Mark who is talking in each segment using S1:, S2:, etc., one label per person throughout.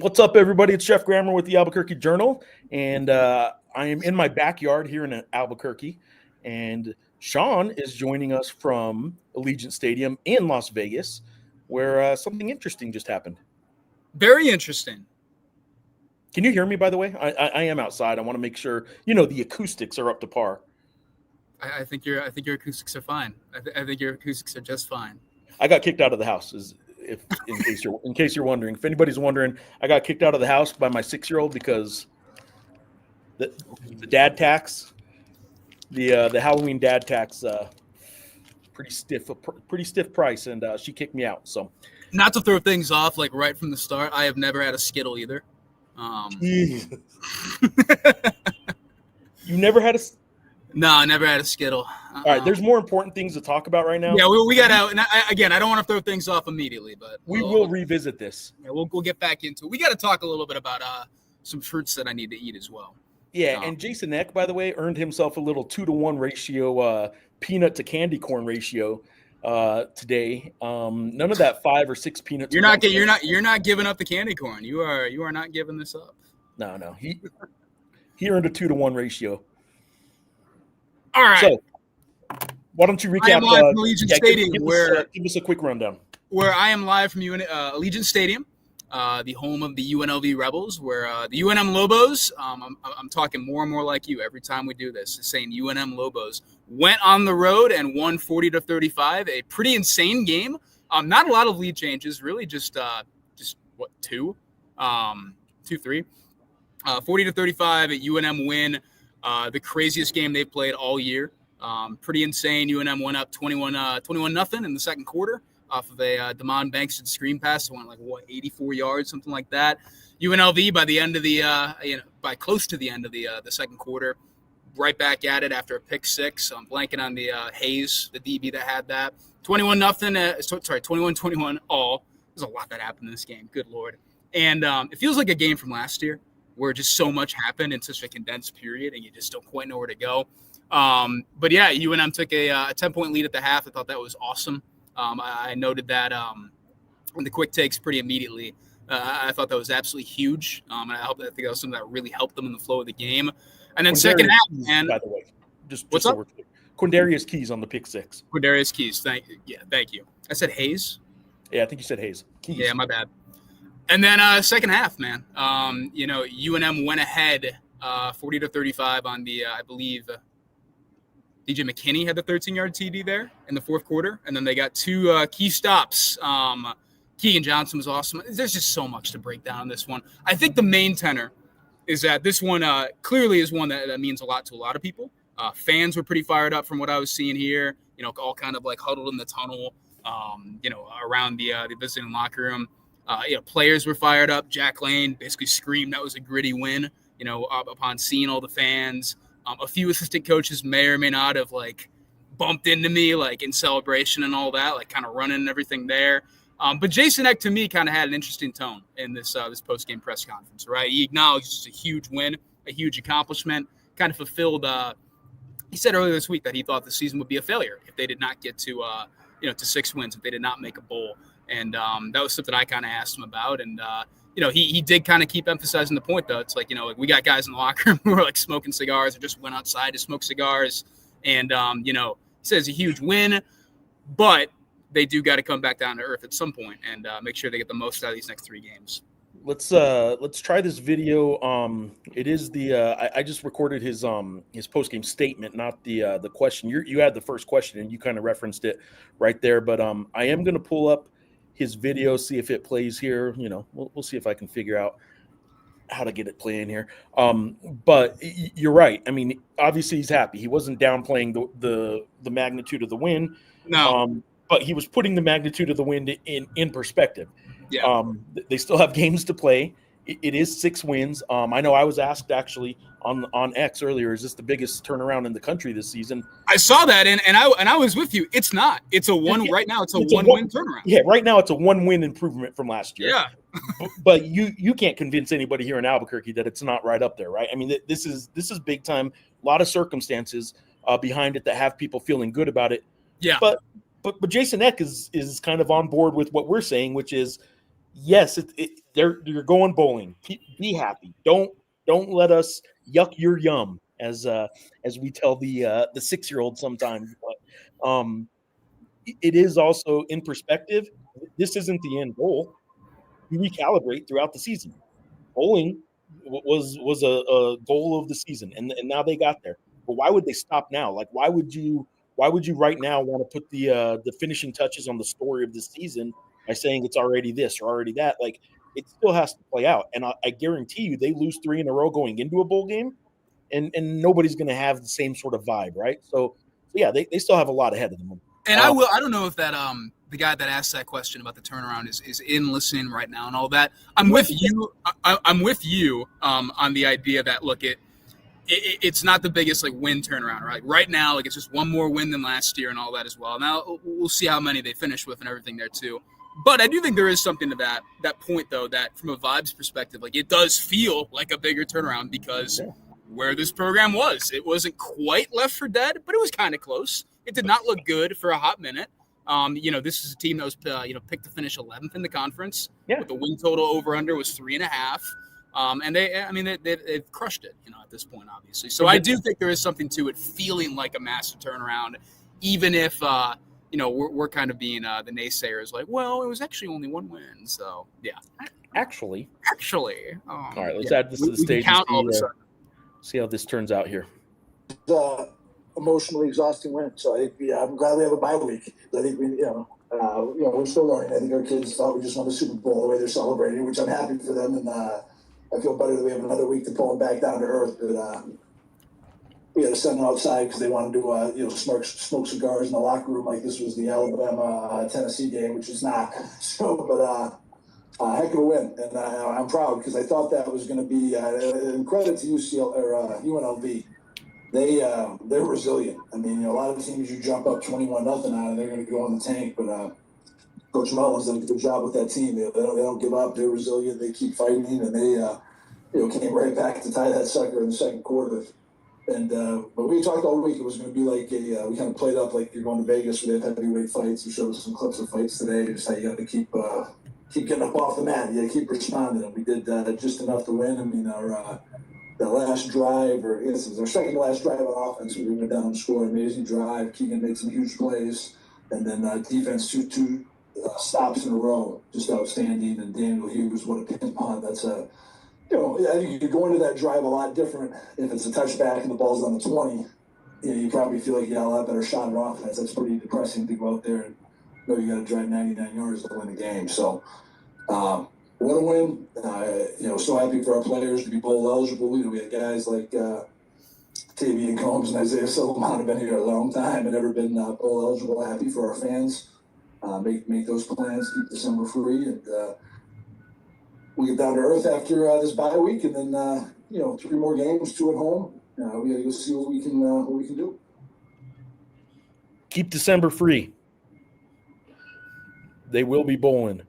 S1: What's up, everybody? It's Geoff Grammer with the Albuquerque Journal, and I am in my backyard here in Albuquerque, and Sean is joining us from Allegiant Stadium in Las Vegas, where something interesting just happened.
S2: Very interesting.
S1: Can you hear me, by the way? I am outside. I want to make sure, the acoustics are up to par.
S2: I think your acoustics are fine. I think your acoustics are just fine.
S1: I got kicked out of the house, in case you're wondering. If anybody's wondering, I got kicked out of the house by my 6-year-old because the dad tax, the Halloween dad tax, pretty stiff price, and she kicked me out. So,
S2: not to throw things off like right from the start, I have never had a Skittle either.
S1: You never had a?
S2: No, I never had a Skittle.
S1: All right, there's more important things to talk about right now.
S2: Yeah, we got out. And I don't want to throw things off immediately, but
S1: we will revisit this.
S2: Yeah, we'll get back into it. We got to talk a little bit about some fruits that I need to eat as well.
S1: Yeah, and Jason Eck, by the way, earned himself a little 2-to-1 ratio, peanut to candy corn ratio today. None of that 5 or 6 peanuts.
S2: You're not giving up the candy corn. You are not giving this up.
S1: No. He earned a 2-to-1 ratio.
S2: All right.
S1: So, why don't you recap?
S2: I am live from Allegiant Stadium,
S1: give us a quick rundown.
S2: Where I am live from Allegiant Stadium, the home of the UNLV Rebels, where the UNM Lobos. I'm talking more and more like you every time we do this. Saying UNM Lobos went on the road and won 40-35. A pretty insane game. Not a lot of lead changes, really. Just 2, 3. 40-35 at UNM win. The craziest game they've played all year. Pretty insane. UNM went up 21-0 in the second quarter off of a Damon Banks screen pass. It went 84 yards, something like that. UNLV by the end of the by close to the end of the second quarter, right back at it after a pick six. I'm blanking on the Hayes, the DB that had that. 21-0. 21-21 all. There's a lot that happened in this game. Good Lord. And it feels like a game from last year, where just so much happened in such a condensed period and you just don't quite know where to go. But yeah, UNM took a 10-point lead at the half. I thought that was awesome. I noted that in the quick takes pretty immediately. I thought that was absolutely huge. And I think that was something that really helped them in the flow of the game. And then second half, man.
S1: By the way,
S2: what's up?
S1: Quindarius Keys on the pick six.
S2: Quindarius Keys. Thank you. I said Hayes.
S1: Yeah, I think you said Hayes. Keys.
S2: Yeah, my bad. And then second half, man, UNM went ahead 40-35 on the, I believe, DJ McKinney had the 13-yard TD there in the fourth quarter. And then they got 2 key stops. Keegan Johnson was awesome. There's just so much to break down in this one. I think the main tenor is that this one clearly is one that means a lot to a lot of people. Fans were pretty fired up from what I was seeing here, all kind of huddled in the tunnel, around the visiting locker room. Players were fired up. Jack Lane basically screamed that was a gritty win, upon seeing all the fans. A few assistant coaches may or may not have bumped into me in celebration and all that, kind of running and everything there. But Jason Eck, to me, kind of had an interesting tone in this post-game press conference, right? He acknowledged it's a huge win, a huge accomplishment, kind of fulfilled. He said earlier this week that he thought the season would be a failure if they did not get to 6 wins, if they did not make a bowl. And that was something I kind of asked him about. And, he did kind of keep emphasizing the point, though. It's we got guys in the locker room who are smoking cigars or just went outside to smoke cigars. And, he says a huge win, but they do got to come back down to earth at some point and make sure they get the most out of these next 3 games.
S1: Let's try this video. It is I just recorded his post-game statement, not the question. You had the first question and you kind of referenced it right there. But I am going to pull up his video, see if it plays here. We'll see if I can figure out how to get it playing here. But you're right. I mean, obviously he's happy. He wasn't downplaying the magnitude of the win.
S2: No.
S1: But he was putting the magnitude of the win in perspective.
S2: Yeah.
S1: They still have games to play. It is 6 wins. I know I was asked actually on X earlier, is this the biggest turnaround in the country this season?
S2: I saw that, and I was with you. It's not. It's a one right now. It's a one-win turnaround.
S1: Yeah, right now it's a 1-win improvement from last year.
S2: Yeah.
S1: but you can't convince anybody here in Albuquerque that it's not right up there, right? I mean, this is big time. A lot of circumstances behind it that have people feeling good about it.
S2: Yeah.
S1: But Jason Eck is kind of on board with what we're saying, which is, yes, you're going bowling. Be happy. Don't let us yuck your yum, as we tell the 6-year-old sometimes. But it is also in perspective. This isn't the end goal. You recalibrate throughout the season. Bowling was a goal of the season, and now they got there. But why would they stop now? Like, why would you right now want to put the finishing touches on the story of this season by saying it's already this or already that? Like, it still has to play out. And I guarantee you, they lose 3 in a row going into a bowl game, and nobody's going to have the same sort of vibe, right? So yeah, they still have a lot ahead of them.
S2: And I don't know if that the guy that asked that question about the turnaround is in listening right now and all that. I'm with you. I'm with you on the idea that, look, it's not the biggest like win turnaround, right? Right now, like, it's just one more win than last year and all that as well. Now we'll see how many they finish with and everything there too. But I do think there is something to that point, though, that from a vibes perspective, like, it does feel like a bigger turnaround because where this program was, it wasn't quite left for dead, but it was kind of close. It did not look good for a hot minute. This is a team that was, picked to finish 11th in the conference.
S1: Yeah.
S2: With the win total over under was 3.5. And they've crushed it, at this point, obviously. So I do think there is something to it feeling like a massive turnaround, even if, we're kind of being the naysayers, like, well, it was actually only one win. So, yeah.
S1: Actually.
S2: All
S1: right, let's add this to the stage.
S2: Count all of a sudden.
S1: See how this turns out here.
S3: Emotionally exhausting win. So I think I'm glad we have a bye week. I think we're still learning. I think our kids thought we just won the Super Bowl the way they're celebrating, which I'm happy for them, and I feel better that we have another week to pull them back down to earth. But we had to send them outside because they wanted to smoke cigars in the locker room like this was the Alabama Tennessee game, which is not. So, but heck of a win, and I'm proud because I thought that was going to be. And credit to UNLV. They're resilient. I mean, a lot of teams you jump up 21-0 on, and they're going to go on the tank. But Coach Mullins done a good job with that team. They don't give up. They're resilient. They keep fighting, and they came right back to tie that sucker in the second quarter. And but we talked all week. It was going to be like we kind of played up like you're going to Vegas where they have heavyweight fights. We showed some clips of fights today. Just how you got to keep getting up off the mat. You got to keep responding. And we did just enough to win. I mean, the last drive, or this is our second to last drive on offense, we went down and scored an amazing drive. Keegan made some huge plays, and then defense two stops in a row, just outstanding. And Daniel Hughes, what a pin punt! That's I think you could go into that drive a lot different if it's a touchback and the ball's on the 20. You probably feel like you got a lot better shot at offense. That's pretty depressing to go out there and know you got to drive 99 yards to win the game. So. What a win. So happy for our players to be bowl eligible. We had guys like Tavian Combs and Isaiah Silverman have been here a long time and never been bowl eligible. Happy for our fans. Make those plans, keep December free, and we get down to earth after this bye week, and then 3 more games, 2 at home. We got to go see what we can do.
S1: Keep December free. They will be bowling.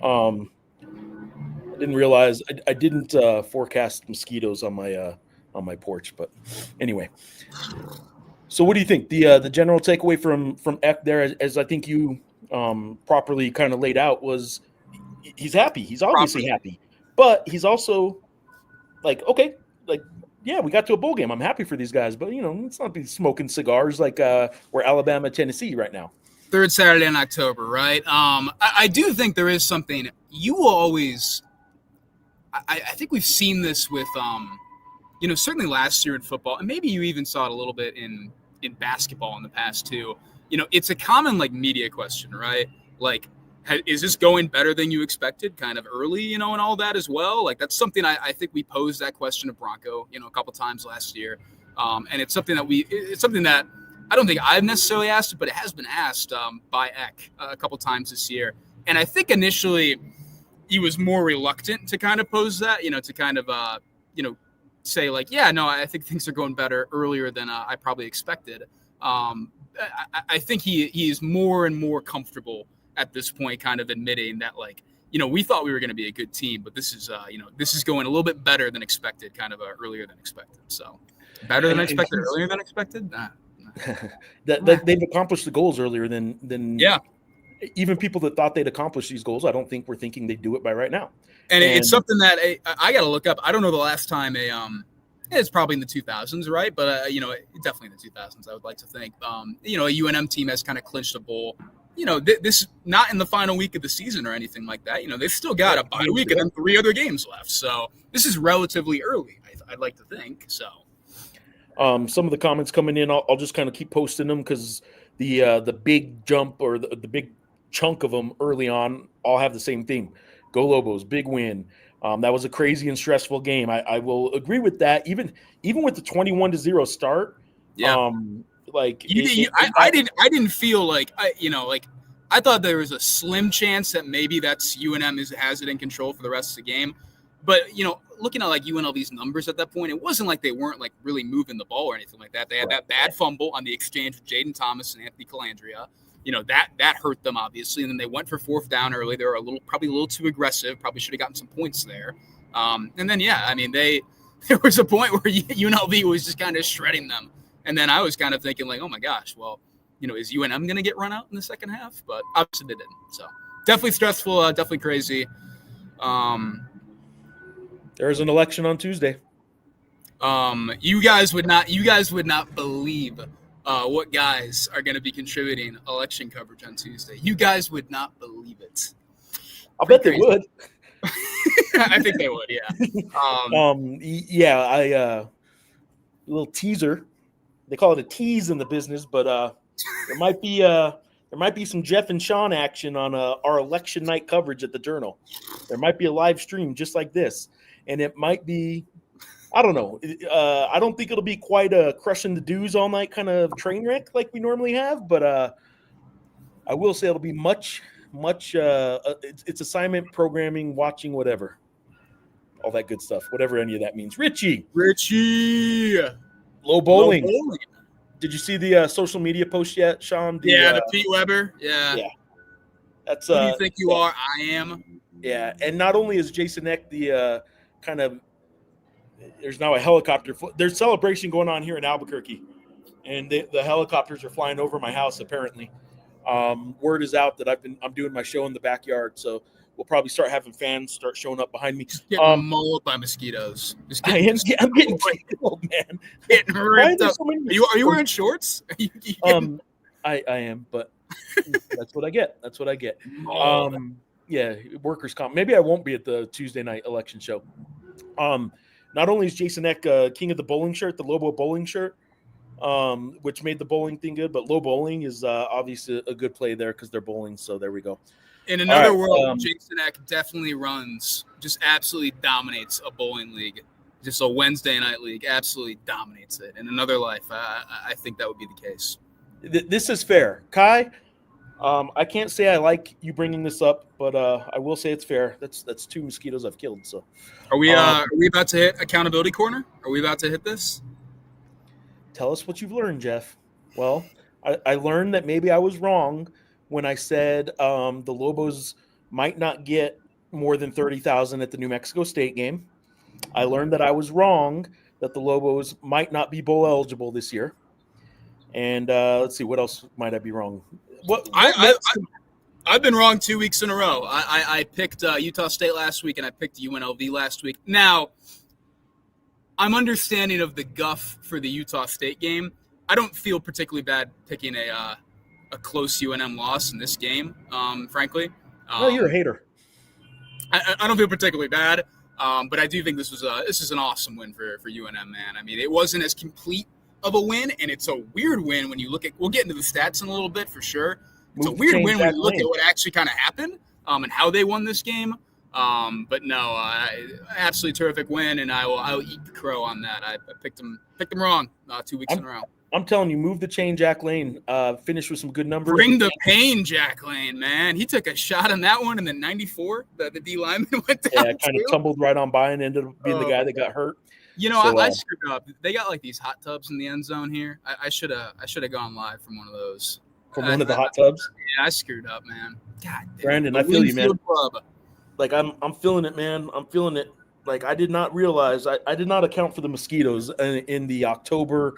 S1: I didn't realize I didn't forecast mosquitoes on my porch, but anyway. So what do you think? The general takeaway from Eck there, as I think you properly kind of laid out, was he's happy. He's obviously happy, but he's also like, okay, like, yeah, we got to a bowl game. I'm happy for these guys, but let's not be smoking cigars like we're Alabama, Tennessee right now.
S2: Third Saturday in October, right? I do think there is something you will always. I think we've seen this with, certainly last year in football, and maybe you even saw it a little bit in basketball in the past too. It's a common like media question, right? Like, is this going better than you expected kind of early, and all that as well? Like, that's something I think we posed that question to Bronco, a couple times last year. And it's something that I don't think I've necessarily asked, but it has been asked by Eck a couple times this year. And I think initially he was more reluctant to kind of pose that, to kind of, say like, yeah, no, I think things are going better earlier than I probably expected. I think he is more and more comfortable at this point, kind of admitting that, like, we thought we were going to be a good team, but this is going a little bit better than expected, kind of earlier than expected. So better than expected, earlier than expected.
S1: That they've accomplished the goals earlier than
S2: yeah.
S1: even people that thought they'd accomplish these goals, I don't think we're thinking they'd do it by right now.
S2: And it's something that I got to look up. I don't know the last time it's probably in the 2000s, right? But, definitely in the 2000s, I would like to think. A UNM team has kind of clinched a bowl. This not in the final week of the season or anything like that. They've still got a bye week and then 3 other games left. So this is relatively early, I'd like to think. So
S1: some of the comments coming in, I'll just kind of keep posting them because the big jump or the big chunk of them early on all have the same theme. Go Lobos, big win. That was a crazy and stressful game. I will agree with that. Even with the 21-0 start.
S2: Yeah. I didn't feel like I thought there was a slim chance that maybe that's UNM has it in control for the rest of the game. But, looking at like UNLV's numbers at that point, it wasn't like they weren't like really moving the ball or anything like that. They had that bad fumble on the exchange with Jaden Thomas and Anthony Calandria. That hurt them obviously. And then they went for 4th down early. They were probably a little too aggressive. Probably should have gotten some points there. And then, there was a point where UNLV was just kind of shredding them. And then I was kind of thinking like, oh my gosh, well, is UNM going to get run out in the second half? But obviously they didn't. So definitely stressful, definitely crazy.
S1: There's an election on Tuesday.
S2: You guys would not believe what guys are going to be contributing election coverage on Tuesday. You guys would not believe it.
S1: I'll bet they would.
S2: I think they would, yeah.
S1: A little teaser. They call it a tease in the business, but there might be some Geoff and Sean action on our election night coverage at the Journal. There might be a live stream just like this, and it might be, I don't know. I don't think it'll be quite a crushing the dues all night kind of train wreck like we normally have, but I will say it'll be much. It's assignment programming, watching whatever, all that good stuff, whatever any of that means. Richie, low bowling. Did you see the social media post yet, Sean?
S2: The Pete Weber. Yeah.
S1: That's
S2: who do you think you are? I am.
S1: Yeah, and not only is Jason Eck the kind of, there's now a helicopter. There's celebration going on here in Albuquerque, and the helicopters are flying over my house apparently. Word is out that I'm doing my show in the backyard, so we'll probably start having fans start showing up behind me.
S2: Getting mauled by mosquitoes.
S1: I'm getting killed, man.
S2: Getting ripped up. So are you wearing shorts?
S1: I am, but that's what I get. Yeah, workers' comp. Maybe I won't be at the Tuesday night election show. Not only is Jason Eck king of the bowling shirt, the Lobo bowling shirt, which made the bowling thing good, but low bowling is obviously a good play there because they're bowling. So there we go.
S2: In another world, Jason Eck definitely just absolutely dominates a bowling league. Just a Wednesday night league, absolutely dominates it. In another life, I think that would be the case.
S1: This is fair. Kai, I can't say I like you bringing this up, but I will say it's fair. That's 2 mosquitoes I've killed. So,
S2: are we about to hit accountability corner? Are we about to hit this?
S1: Tell us what you've learned, Geoff. Well, I learned that maybe I was wrong when I said the Lobos might not get more than 30,000 at the New Mexico State game. I learned that I was wrong that the Lobos might not be bowl eligible this year. And let's see, what else might I be wrong?
S2: I've been wrong 2 weeks in a row. I picked Utah State last week, and I picked UNLV last week. Now, I'm understanding of the guff for the Utah State game. I don't feel particularly bad picking a close UNM loss in this game, frankly.
S1: Well, you're a hater.
S2: I don't feel particularly bad, but I do think this is an awesome win for UNM, man. I mean, it wasn't as complete of a win, and it's a weird win when you look at – we'll get into the stats in a little bit for sure. It's a weird win when you look at what actually kind of happened and how they won this game. But no, absolutely terrific win, and I'll eat the crow on that. I picked them wrong 2 weeks in a row.
S1: I'm telling you, move the chain, Jack Lane. Finish with some good numbers.
S2: Bring the pain, Jack Lane, man. He took a shot on that one, and then 94, the D lineman went down.
S1: Yeah, kind of tumbled right on by and ended up being the guy that got hurt.
S2: I screwed up. They got like these hot tubs in the end zone here. I should have gone live from one of those.
S1: From one of the hot tubs?
S2: Yeah, I screwed up, man. God damn.
S1: Brandon, I feel you, man. Club. Like I'm feeling it, man. I'm feeling it. Like, I did not realize, I did not account for the mosquitoes in the October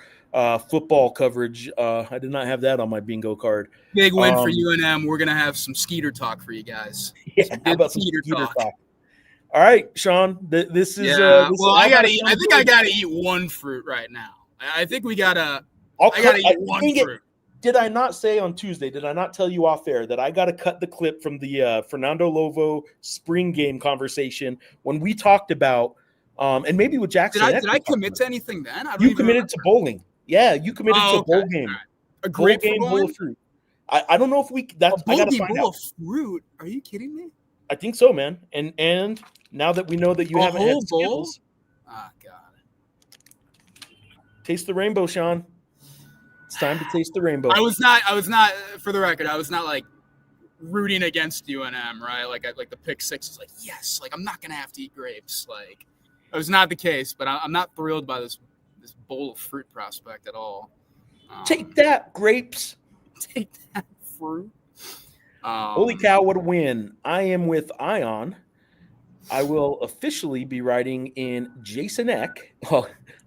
S1: football coverage. I did not have that on my bingo card.
S2: Big win for UNM. We're going to have some skeeter talk for you guys.
S1: Yeah, how about some skeeter talk? All right, Sean, this is
S2: well, I think I got to eat one fruit right now. I think we got to eat one fruit.
S1: Did I not say on Tuesday, did I not tell you off air that I got to cut the clip from the Fernando Lovo spring game conversation when we talked about, and maybe with Jackson.
S2: Did I commit to anything then?
S1: You committed to bowling. Yeah, you committed to a bowl game.
S2: Right. A great
S1: bowl game, bowl of fruit. I don't know if we – that's
S2: a bowl game, bowl of fruit? Are you kidding me?
S1: I think so, man. And now that we know that you haven't had Skittles.
S2: Oh, God.
S1: Taste the rainbow, Sean. It's time to taste the rainbow.
S2: I was not, for the record, I was not like rooting against UNM, right? Like the pick six is like, yes, like I'm not going to have to eat grapes. Like it was not the case, but I'm not thrilled by this bowl of fruit prospect at all.
S1: Take that, grapes.
S2: Take that, fruit.
S1: Holy cow, what a win. I am with Ion. I will officially be writing in Jason Eck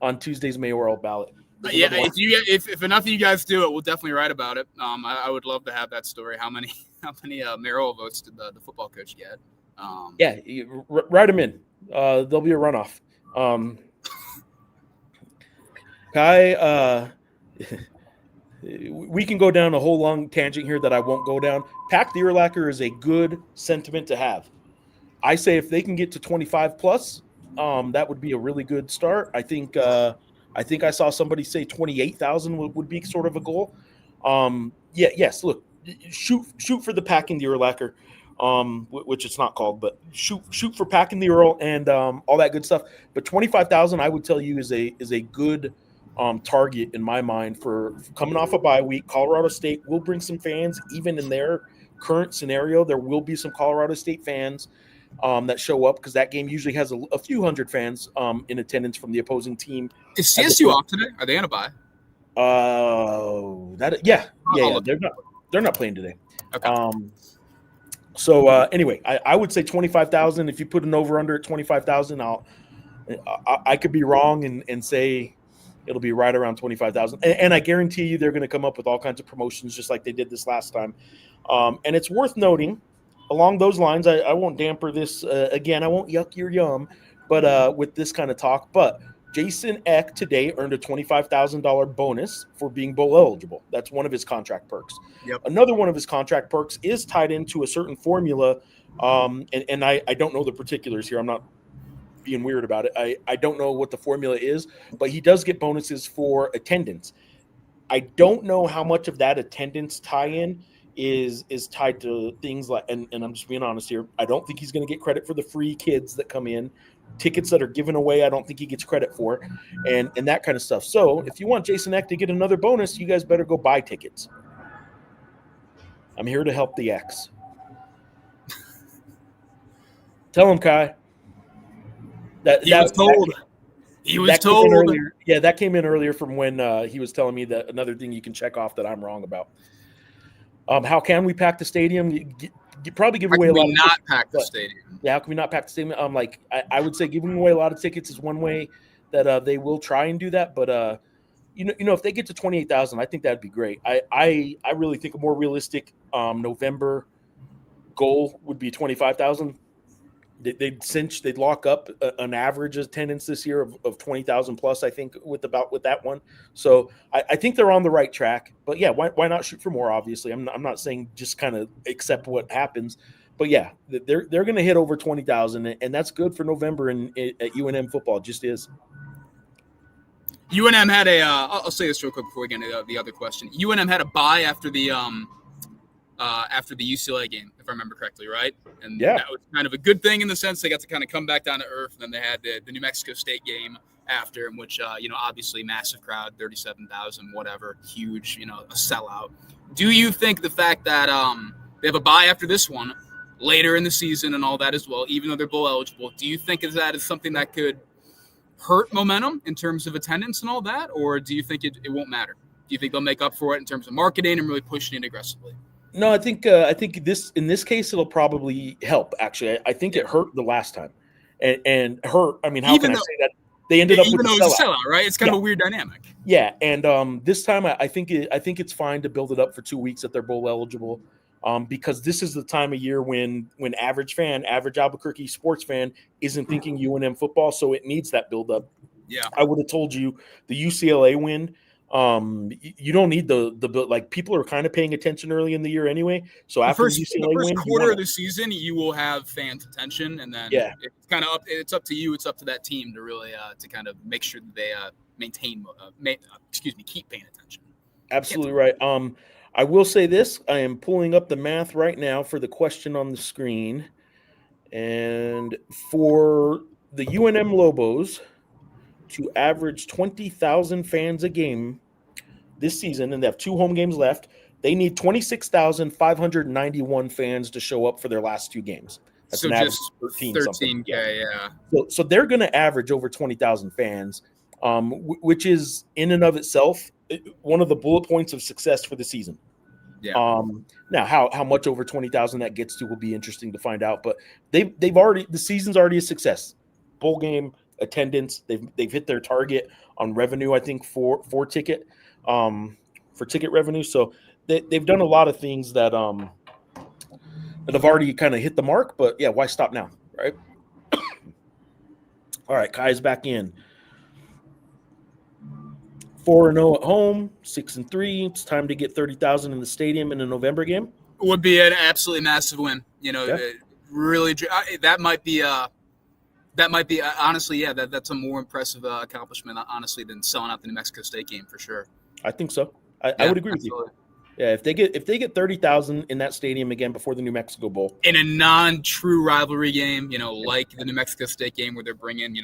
S1: on Tuesday's mayoral ballot.
S2: Yeah, if enough of you guys do it, we'll definitely write about it. I would love to have that story. How many mayoral votes did the football coach get?
S1: Write them in. There'll be a runoff. Kai, we can go down a whole long tangent here that I won't go down. Pack the Urlacher is a good sentiment to have. I say if they can get to 25 plus, that would be a really good start. I think I saw somebody say 28,000 would be sort of a goal. Yes. Look, shoot for the Packing the Urlacher, which it's not called, but shoot for Packing the Earl and all that good stuff. But 25,000, I would tell you, is a good target in my mind for coming off a bye week. Colorado State will bring some fans, even in their current scenario. There will be some Colorado State fans that show up because that game usually has a few hundred fans in attendance from the opposing team.
S2: Is CSU off today? Are they on a bye?
S1: Yeah. They're not playing today.
S2: Okay.
S1: Anyway, I would say 25,000. If you put an over under at 25,000, I could be wrong and say it'll be right around 25,000. And I guarantee you they're going to come up with all kinds of promotions just like they did this last time. And it's worth noting, along those lines, I won't damper this again. I won't yuck your yum, but with this kind of talk. But Jason Eck today earned a $25,000 bonus for being bowl eligible. That's one of his contract perks.
S2: Yep.
S1: Another one of his contract perks is tied into a certain formula, and I don't know the particulars here. I'm not being weird about it. I don't know what the formula is, but he does get bonuses for attendance. I don't know how much of that attendance tie-in is tied to things like, and I'm just being honest here, I don't think he's going to get credit for the free kids that come in. Tickets that are given away, I don't think he gets credit for, and that kind of stuff. So if you want Jason Eck to get another bonus, you guys better go buy tickets. I'm here to help the X. Tell him, Kai.
S2: He was told.
S1: That came in earlier from when he was telling me that another thing you can check off that I'm wrong about. How can we pack the stadium? You probably give away a lot of tickets.
S2: Pack the stadium?
S1: Yeah, how can we not pack the stadium? I would say giving away a lot of tickets is one way that they will try and do that. But if they get to 28,000, I think that'd be great. I really think a more realistic November goal would be 25,000. They'd lock up an average attendance this year of 20,000 plus, I think, with that one. So I think they're on the right track. But yeah, why not shoot for more? Obviously, I'm not saying just kind of accept what happens. But yeah, they're going to hit over 20,000, and that's good for November at UNM football. It just is.
S2: UNM had I'll say this real quick before we get into the other question. UNM had a bye after the UCLA game, if I remember correctly, right? And that was kind of a good thing in the sense they got to kind of come back down to earth. And then they had the New Mexico State game after, in which, obviously massive crowd, 37,000, whatever, huge, a sellout. Do you think the fact that they have a bye after this one later in the season and all that as well, even though they're bowl eligible, do you think that is something that could hurt momentum in terms of attendance and all that? Or do you think it won't matter? Do you think they'll make up for it in terms of marketing and really pushing it aggressively?
S1: No, I think in this case it'll probably help. Actually, I think it hurt the last time, and her. I mean, how
S2: Even
S1: can I
S2: though-
S1: say that? They ended up with
S2: Even
S1: the
S2: though it's a
S1: sellout.
S2: sellout, right? It's kind of a weird dynamic.
S1: Yeah, and this time I think it's fine to build it up for 2 weeks that they're bowl eligible, because this is the time of year when average Albuquerque sports fan isn't thinking UNM football, so it needs that build up.
S2: Yeah.
S1: I would have told you the UCLA win. You don't need the like people are kind of paying attention early in the year anyway. So after the UCLA
S2: first
S1: win,
S2: quarter of the season, you will have fans' attention, and then it's kind of up. It's up to you. It's up to that team to really to kind of make sure that they keep paying attention.
S1: Absolutely right. I will say this: I am pulling up the math right now for the question on the screen, and for the UNM Lobos to average 20,000 fans a game this season, and they have 2 home games left. They need 26,591 fans to show up for their last 2 games. That's
S2: So
S1: an average
S2: just
S1: of
S2: 13K, yeah.
S1: So they're going to average over 20,000 fans, which is in and of itself one of the bullet points of success for the season.
S2: Yeah.
S1: Now how much over 20,000 that gets to will be interesting to find out, but they've already, the season's already a success. Bowl game attendance, they've hit their target on revenue, I think for ticket revenue. So they've done a lot of things that have already kind of hit the mark, but yeah, why stop now, right? All right, Kai's back in. 4-0 at home, 6-3. It's time to get 30,000 in the stadium in a November game.
S2: Would be an absolutely massive win. Really, that might be honestly, that's a more impressive accomplishment, honestly, than selling out the New Mexico State game for sure.
S1: I think so. I would agree with you. Yeah, if they get 30,000 in that stadium again before the New Mexico Bowl,
S2: in a non-true rivalry game, like the New Mexico State game where they're bringing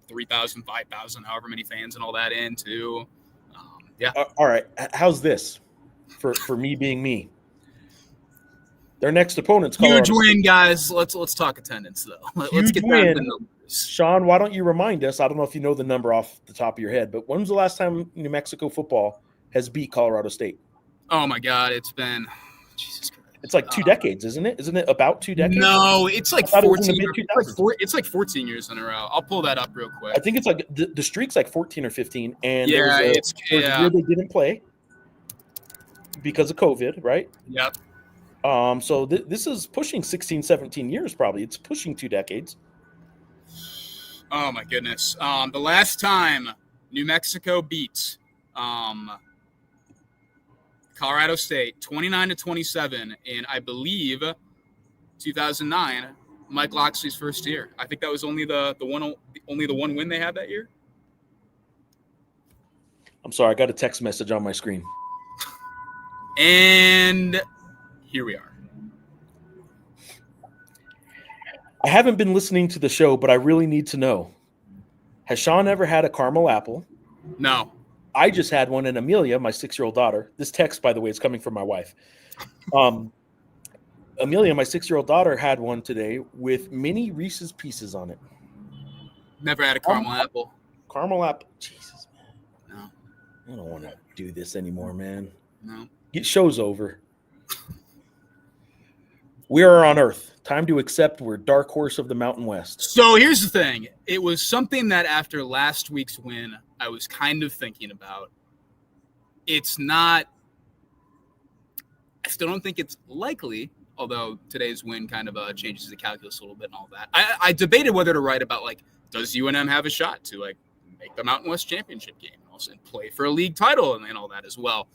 S2: 3,000, 5,000, however many fans and all that in too.
S1: All right. How's this for me being me? Their next opponent's
S2: huge
S1: Colorado
S2: win,
S1: State.
S2: Guys. Let's talk attendance though. Let's get down to the numbers.
S1: Sean, why don't you remind us? I don't know if you know the number off the top of your head, but when was the last time New Mexico football has beat Colorado State?
S2: Oh my God, it's been Jesus Christ.
S1: It's like 2 decades, isn't it? Isn't it about 2 decades?
S2: No, it's like 14.
S1: It's
S2: like 14 years in a row. I'll pull that up real quick.
S1: I think it's like the streak's like 14 or 15, and
S2: there was
S1: a year they didn't play because of COVID, right?
S2: Yep.
S1: So this is pushing 16, 17 years probably. It's pushing 2 decades.
S2: Oh my goodness. The last time New Mexico beat Colorado State 29-27 in, I believe, 2009, Mike Loxley's first year. I think that was only the one win they had that year.
S1: I'm sorry, I got a text message on my screen.
S2: And here we are.
S1: I haven't been listening to the show, but I really need to know. Has Sean ever had a caramel apple?
S2: No.
S1: I just had one, and Amelia, my 6-year-old daughter, this text, by the way, is coming from my wife. Amelia, my 6-year-old daughter, had one today with mini Reese's Pieces on it.
S2: Never had a caramel apple.
S1: Caramel apple. Jesus, man.
S2: No.
S1: I don't want to do this anymore, man.
S2: No.
S1: Show's over. We are on Earth. Time to accept we're dark horse of the Mountain West.
S2: So here's the thing. It was something that after last week's win, I was kind of thinking about. It's not – I still don't think it's likely, although today's win kind of changes the calculus a little bit and all that. I debated whether to write about, does UNM have a shot to, make the Mountain West Championship game and also play for a league title and all that as well.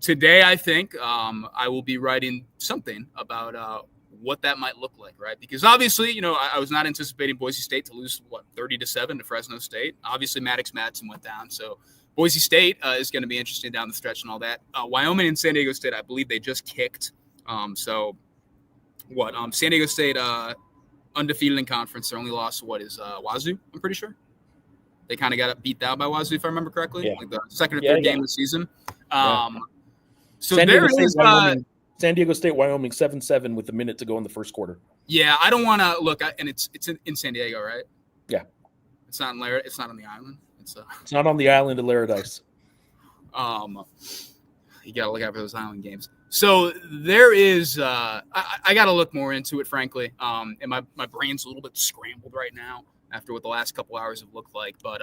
S2: Today, I think I will be writing something about what that might look like, right? Because obviously, I was not anticipating Boise State to lose, 30-7 to Fresno State. Obviously, Maddox Madsen went down. So Boise State is going to be interesting down the stretch and all that. Wyoming and San Diego State, I believe they just kicked. San Diego State undefeated in conference. Their only loss, Wazoo, I'm pretty sure. They kind of got beat down by Wazoo, if I remember correctly.
S1: Yeah.
S2: The second or third game of the season. So
S1: San
S2: there
S1: Diego
S2: is
S1: San Diego State, Wyoming, 7-7 with a minute to go in the first quarter.
S2: Yeah, I don't want to look, and it's in San Diego, right?
S1: Yeah,
S2: it's not on the island. It's
S1: not on the island of Laradice.
S2: you got to look out for those island games. So there is I got to look more into it, frankly. And my brain's a little bit scrambled right now after what the last couple hours have looked like. But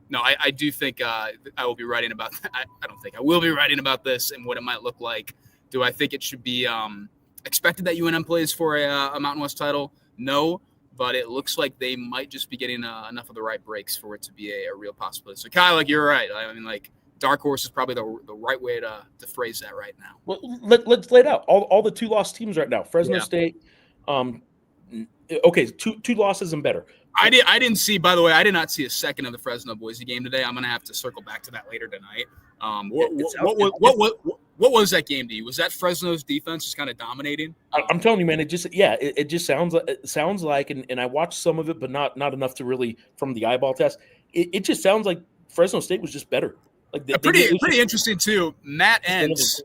S2: no, I do think I will be writing about – I don't think I will be writing about this and what it might look like. Do I think it should be expected that UNM plays for a Mountain West title? No, but it looks like they might just be getting enough of the right breaks for it to be a real possibility. So, Kyle, like, you're right. I mean, like, dark horse is probably the right way to phrase that right now.
S1: Well, let's lay it out. All the 2-loss teams right now. Fresno State. Okay, two losses and better.
S2: I didn't see. By the way, I did not see a second of the Fresno Boise game today. I'm gonna have to circle back to that later tonight. What was that game to you? Was that Fresno's defense just kind of dominating?
S1: I'm telling you, man. It just sounds like, and I watched some of it, but not enough to really from the eyeball test. It just sounds like Fresno State was just better. Like
S2: pretty interesting too. Matt Entz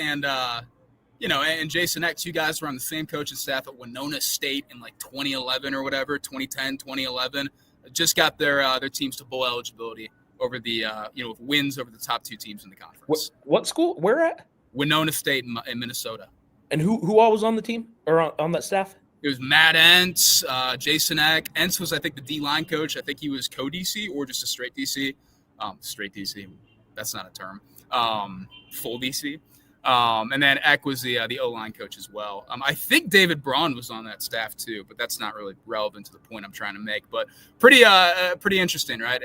S2: and and Jason X, you guys were on the same coaching staff at Winona State in like 2011 or whatever, 2010, 2011. Just got their teams to bowl eligibility over the with wins over the top two teams in the conference.
S1: What school? Where at?
S2: Winona State in Minnesota.
S1: And who all was on the team or on that staff?
S2: It was Matt Entz, Jason Eck. Entz was, I think, the D-line coach. I think he was co-DC or just a straight DC. Straight DC. That's not a term. Full DC. And then Eck was the O-line coach as well. I think David Braun was on that staff too, but that's not really relevant to the point I'm trying to make. But pretty interesting, right?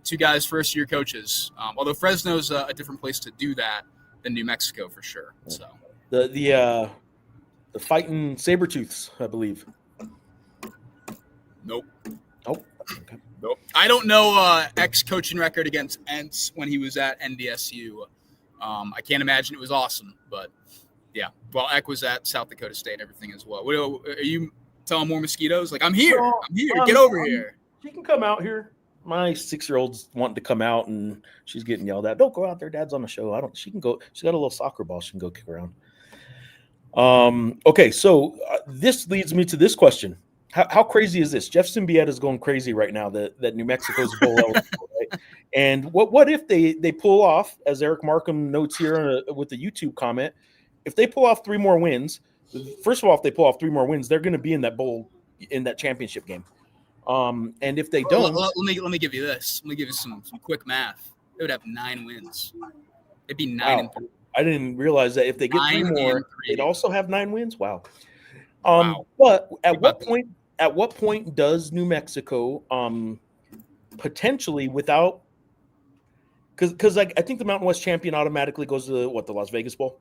S2: Two guys, first-year coaches. Although Fresno's a different place to do that than New Mexico for sure. So
S1: the fighting Sabretooths, I believe.
S2: Nope.
S1: Oh, okay.
S2: Nope. I don't know ex-coaching record against Entz when he was at NDSU. I can't imagine it was awesome, but yeah. Well, Eck was at South Dakota State and everything as well. Are you telling more mosquitoes? Like, I'm here. Get over here.
S1: She can come out here. My 6-year-old's wanting to come out, and she's getting yelled at. Don't go out there. Dad's on the show. She can go. She's got a little soccer ball. She can go kick around. Okay, so this leads me to this question. How crazy is this? Jeff Symbieta is going crazy right now that New Mexico's bowl eligible, right? And what if they pull off, as Eric Markham notes here with the YouTube comment, if they pull off 3 more wins, first of all, if they pull off 3 more wins, they're going to be in that bowl, in that championship game. And if they don't,
S2: let me give you this. Let me give you some quick math. They would have 9 wins. It'd be 9 and 3.
S1: I didn't realize that if they get 3 more, they'd also have 9 wins. Wow.
S2: Wow.
S1: But at what point does New Mexico potentially without because I think the Mountain West champion automatically goes to the Las Vegas Bowl?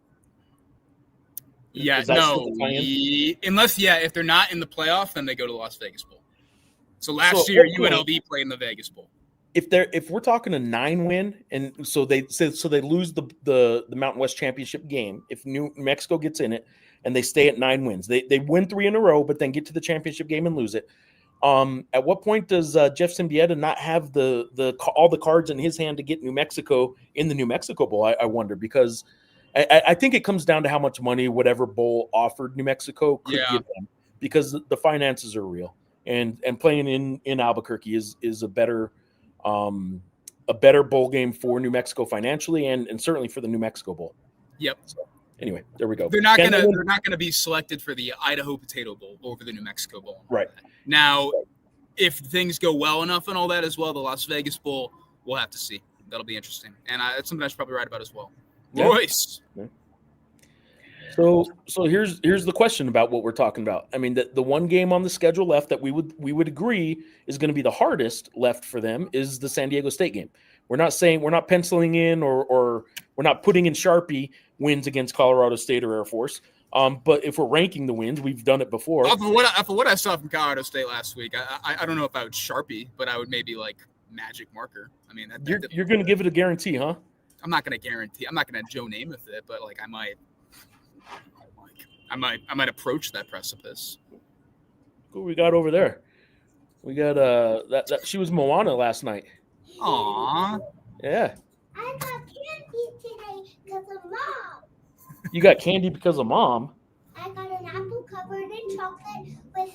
S2: Yeah, no. If they're not in the playoff, then they go to the Las Vegas Bowl. So last year UNLV played in the Vegas Bowl.
S1: If we're talking a 9-win, and so they lose the Mountain West championship game, if New Mexico gets in it and they stay at 9 wins, they win 3 in a row, but then get to the championship game and lose it. At what point does Jeff Symbieta not have all the cards in his hand to get New Mexico in the New Mexico Bowl? I wonder, because I think it comes down to how much money whatever bowl offered New Mexico could give them, because the finances are real, and playing in Albuquerque is a better bowl game for New Mexico financially, and certainly for the New Mexico Bowl.
S2: Yep.
S1: So, anyway, there we go.
S2: They're not gonna be selected for the Idaho Potato Bowl over the New Mexico Bowl.
S1: Right.
S2: Now, if things go well enough and all that as well, the Las Vegas Bowl, we'll have to see. That'll be interesting, and that's something I should probably write about as well.
S1: Yeah.
S2: Royce.
S1: Yeah. So here's the question about what we're talking about. I mean, the one game on the schedule left that we would agree is going to be the hardest left for them is the San Diego State game. We're not penciling in or we're not putting in Sharpie wins against Colorado State or Air Force. But if we're ranking the wins, we've done it before.
S2: For what I saw from Colorado State last week, I don't know if I would Sharpie, but I would maybe like magic marker. I mean,
S1: you're going to give it a guarantee, huh?
S2: I'm not going to guarantee. I'm not going to Joe Namath it, but like I might approach that precipice.
S1: Who we got over there? We got that she was Moana last night.
S2: Aww.
S1: Yeah.
S4: I got candy today because of Mom.
S1: You got candy because of Mom?
S4: I got an apple covered in chocolate with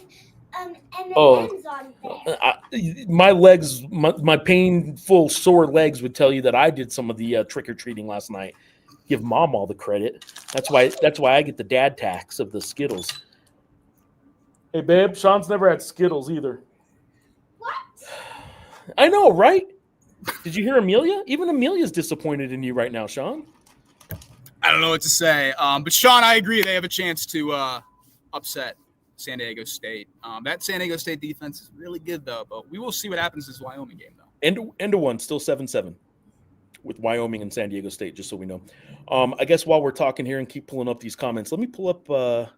S1: Oh,
S4: M&Ms on there.
S1: my legs, my painful, sore legs would tell you that I did some of the trick or treating last night. Give mom all the credit. That's why I get the dad tax of the Skittles. Hey, babe, Sean's never had Skittles either.
S4: What?
S1: I know, right? Did you hear Amelia? Even Amelia's disappointed in you right now, Sean.
S2: I don't know what to say. But Sean, I agree. They have a chance to upset San Diego State. That San Diego State defense is really good, though. But we will see what happens in this Wyoming game, though.
S1: End of one, still 7-7 with Wyoming and San Diego State, just so we know. I guess while we're talking here and keep pulling up these comments, let me pull up the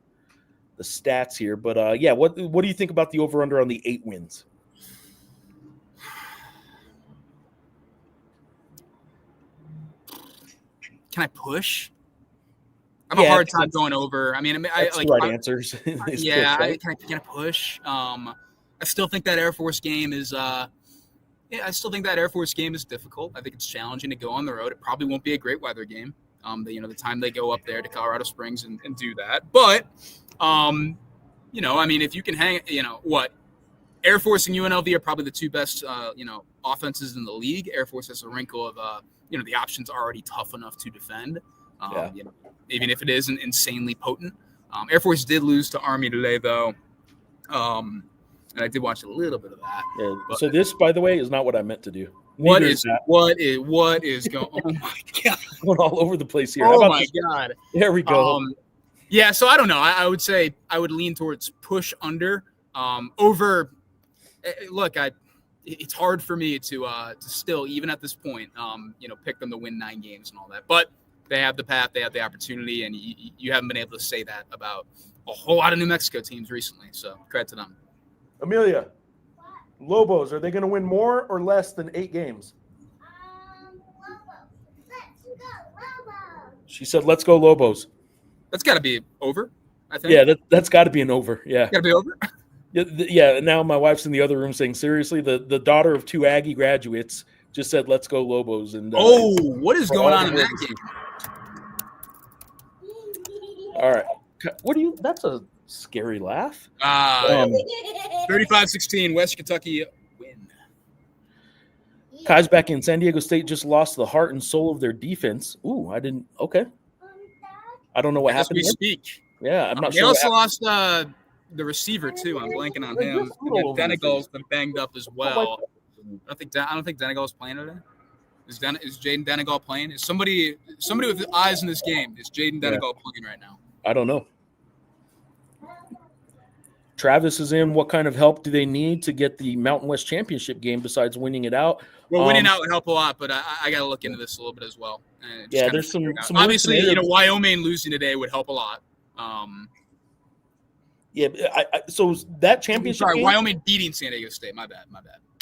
S1: stats here. But, yeah, what do you think about the over-under on the 8 wins?
S2: Can I push? I have a hard time going over. I mean,
S1: that's
S2: like
S1: the right answers.
S2: Yeah, push, right? Can I push? I still think that Air Force game is I still think that Air Force game is difficult. I think it's challenging to go on the road. It probably won't be a great weather game. The time they go up there to Colorado Springs and do that. But I mean, if you can hang, Air Force and UNLV are probably the two best offenses in the league. Air Force has a wrinkle of the option's already tough enough to defend. Even if it isn't insanely potent. Air Force did lose to Army today, though. And I did watch a little bit of that.
S1: Yeah. So this, by the way, is not what I meant to do.
S2: What is going? Oh my god!
S1: Going all over the place here.
S2: Oh my god!
S1: There we go.
S2: Yeah. So I don't know. I would say I would lean towards push under. Over. Look, it's hard for me to still, even at this point, pick them to win 9 games and all that. But they have the path, they have the opportunity, and you haven't been able to say that about a whole lot of New Mexico teams recently. So credit to them.
S1: Amelia, Lobos, are they going to win more or less than 8 games?
S4: Lobos. Let's go, Lobos.
S1: She said, "Let's go Lobos."
S2: That's got to be over, I think.
S1: Yeah, that's got to be an over. Yeah,
S2: got to be over.
S1: Yeah. Now my wife's in the other room saying, "Seriously, the daughter of 2 Aggie graduates just said, 'Let's go Lobos.'" And
S2: what is going on in that game?
S1: All right. What do you – that's a scary laugh.
S2: 35-16, West Kentucky win.
S1: Kai's back in. San Diego State just lost the heart and soul of their defense. Ooh, I didn't – okay. I don't know what happened.
S2: As we speak.
S1: Yeah, I'm not
S2: sure. They also lost the receiver, too. I'm blanking on him. Denegal's been banged up as well. I don't think Denegal's playing today. Is Jaden Denegal playing? Is somebody with eyes in this game? Is Jaden Denegal playing right now?
S1: I don't know. Travis is in. What kind of help do they need to get the Mountain West Championship game besides winning it out?
S2: Well, winning out would help a lot, but I got to look into this a little bit as well.
S1: Yeah, there's some
S2: obviously, Wyoming losing today would help a lot.
S1: Yeah, so that championship game,
S2: Wyoming beating San Diego State. My bad.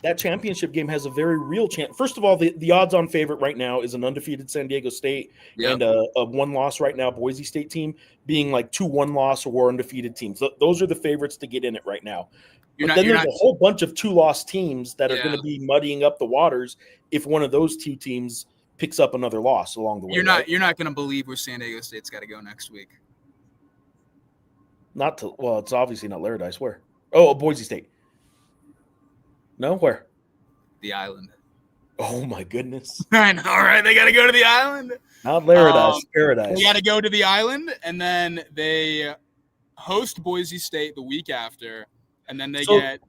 S1: That championship game has a very real chance. First of all, the odds-on favorite right now is an undefeated San Diego State and a 1-loss right now Boise State team, being like 2 1-loss or undefeated teams. Those are the favorites to get in it right now. Then there's a whole bunch of 2-loss teams that are going to be muddying up the waters if one of those 2 teams picks up another loss along the way.
S2: You're not going to believe where San Diego State's got to go next week.
S1: It's obviously not Laird, I swear. Oh, Boise State. No, where?
S2: The island.
S1: Oh my goodness!
S2: I know, all right. They got to go to the island.
S1: Not Paradise. Paradise.
S2: They got to go to the island, and then they host Boise State the week after, and then they get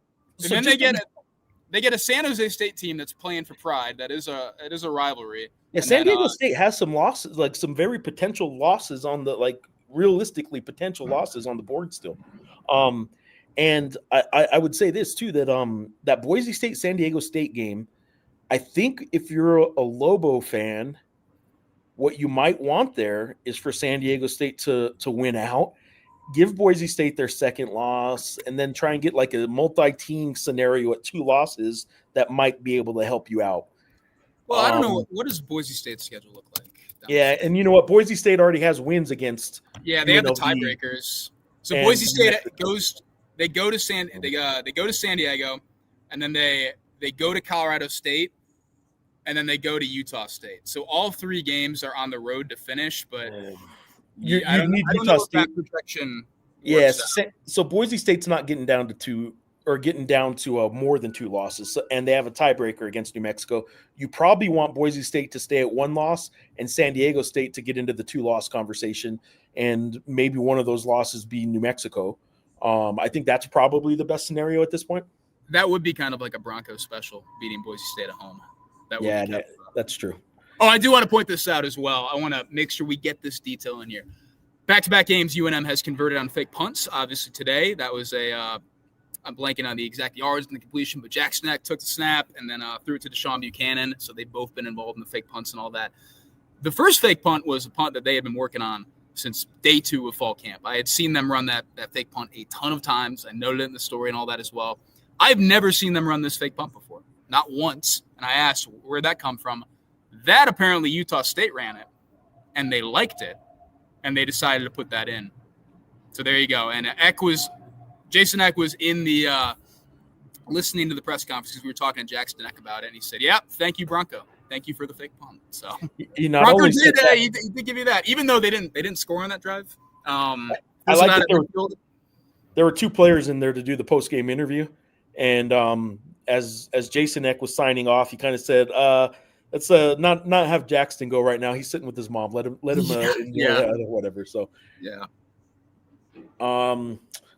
S2: a San Jose State team that's playing for pride. It is a rivalry.
S1: Yeah, San Diego State has some losses, like some very potential losses on the realistically potential losses on the board still. And I would say this too, that that Boise State San Diego State game, I think if you're a Lobo fan, what you might want there is for San Diego State to win out, give Boise State their second loss, and then try and get like a multi-team scenario at 2 losses that might be able to help you out.
S2: Well, I don't know. What does Boise State's schedule look like?
S1: Yeah, and you know what? Boise State already has wins against.
S2: Yeah, they have the tiebreakers. So Boise State goes. They go to San Diego, and then they go to Colorado State, and then they go to Utah State. So all 3 games are on the road to finish. But
S1: you need Utah State
S2: protection.
S1: Yes. So Boise State's not getting down to 2 are getting down to more than 2 losses, and they have a tiebreaker against New Mexico, you probably want Boise State to stay at 1 loss and San Diego State to get into the 2-loss conversation, and maybe one of those losses be New Mexico. I think that's probably the best scenario at this point.
S2: That would be kind of like a Broncos special, beating Boise State at home. That would be
S1: that's true.
S2: Oh, I do want to point this out as well. I want to make sure we get this detail in here. Back-to-back games, UNM has converted on fake punts. Obviously today, that was I'm blanking on the exact yards and the completion, but Jack Snack took the snap and then threw it to Deshaun Buchanan. So they've both been involved in the fake punts and all that. The first fake punt was a punt that they had been working on since day 2 of fall camp. I had seen them run that fake punt a ton of times. I noted it in the story and all that as well. I've never seen them run this fake punt before, not once. And I asked, where'd that come from? That apparently Utah State ran it, and they liked it, and they decided to put that in. So there you go. And Jason Eck was in the listening to the press conference because we were talking to Jackson Eck about it, and he said, "Yeah, thank you, Bronco. Thank you for the fake punt." So Bronco did give you that, even though they didn't score on that drive.
S1: I like that there were 2 players in there to do the post-game interview, and as Jason Eck was signing off, he kind of said, "Let's not have Jackson go right now. He's sitting with his mom. Let him enjoy or whatever." So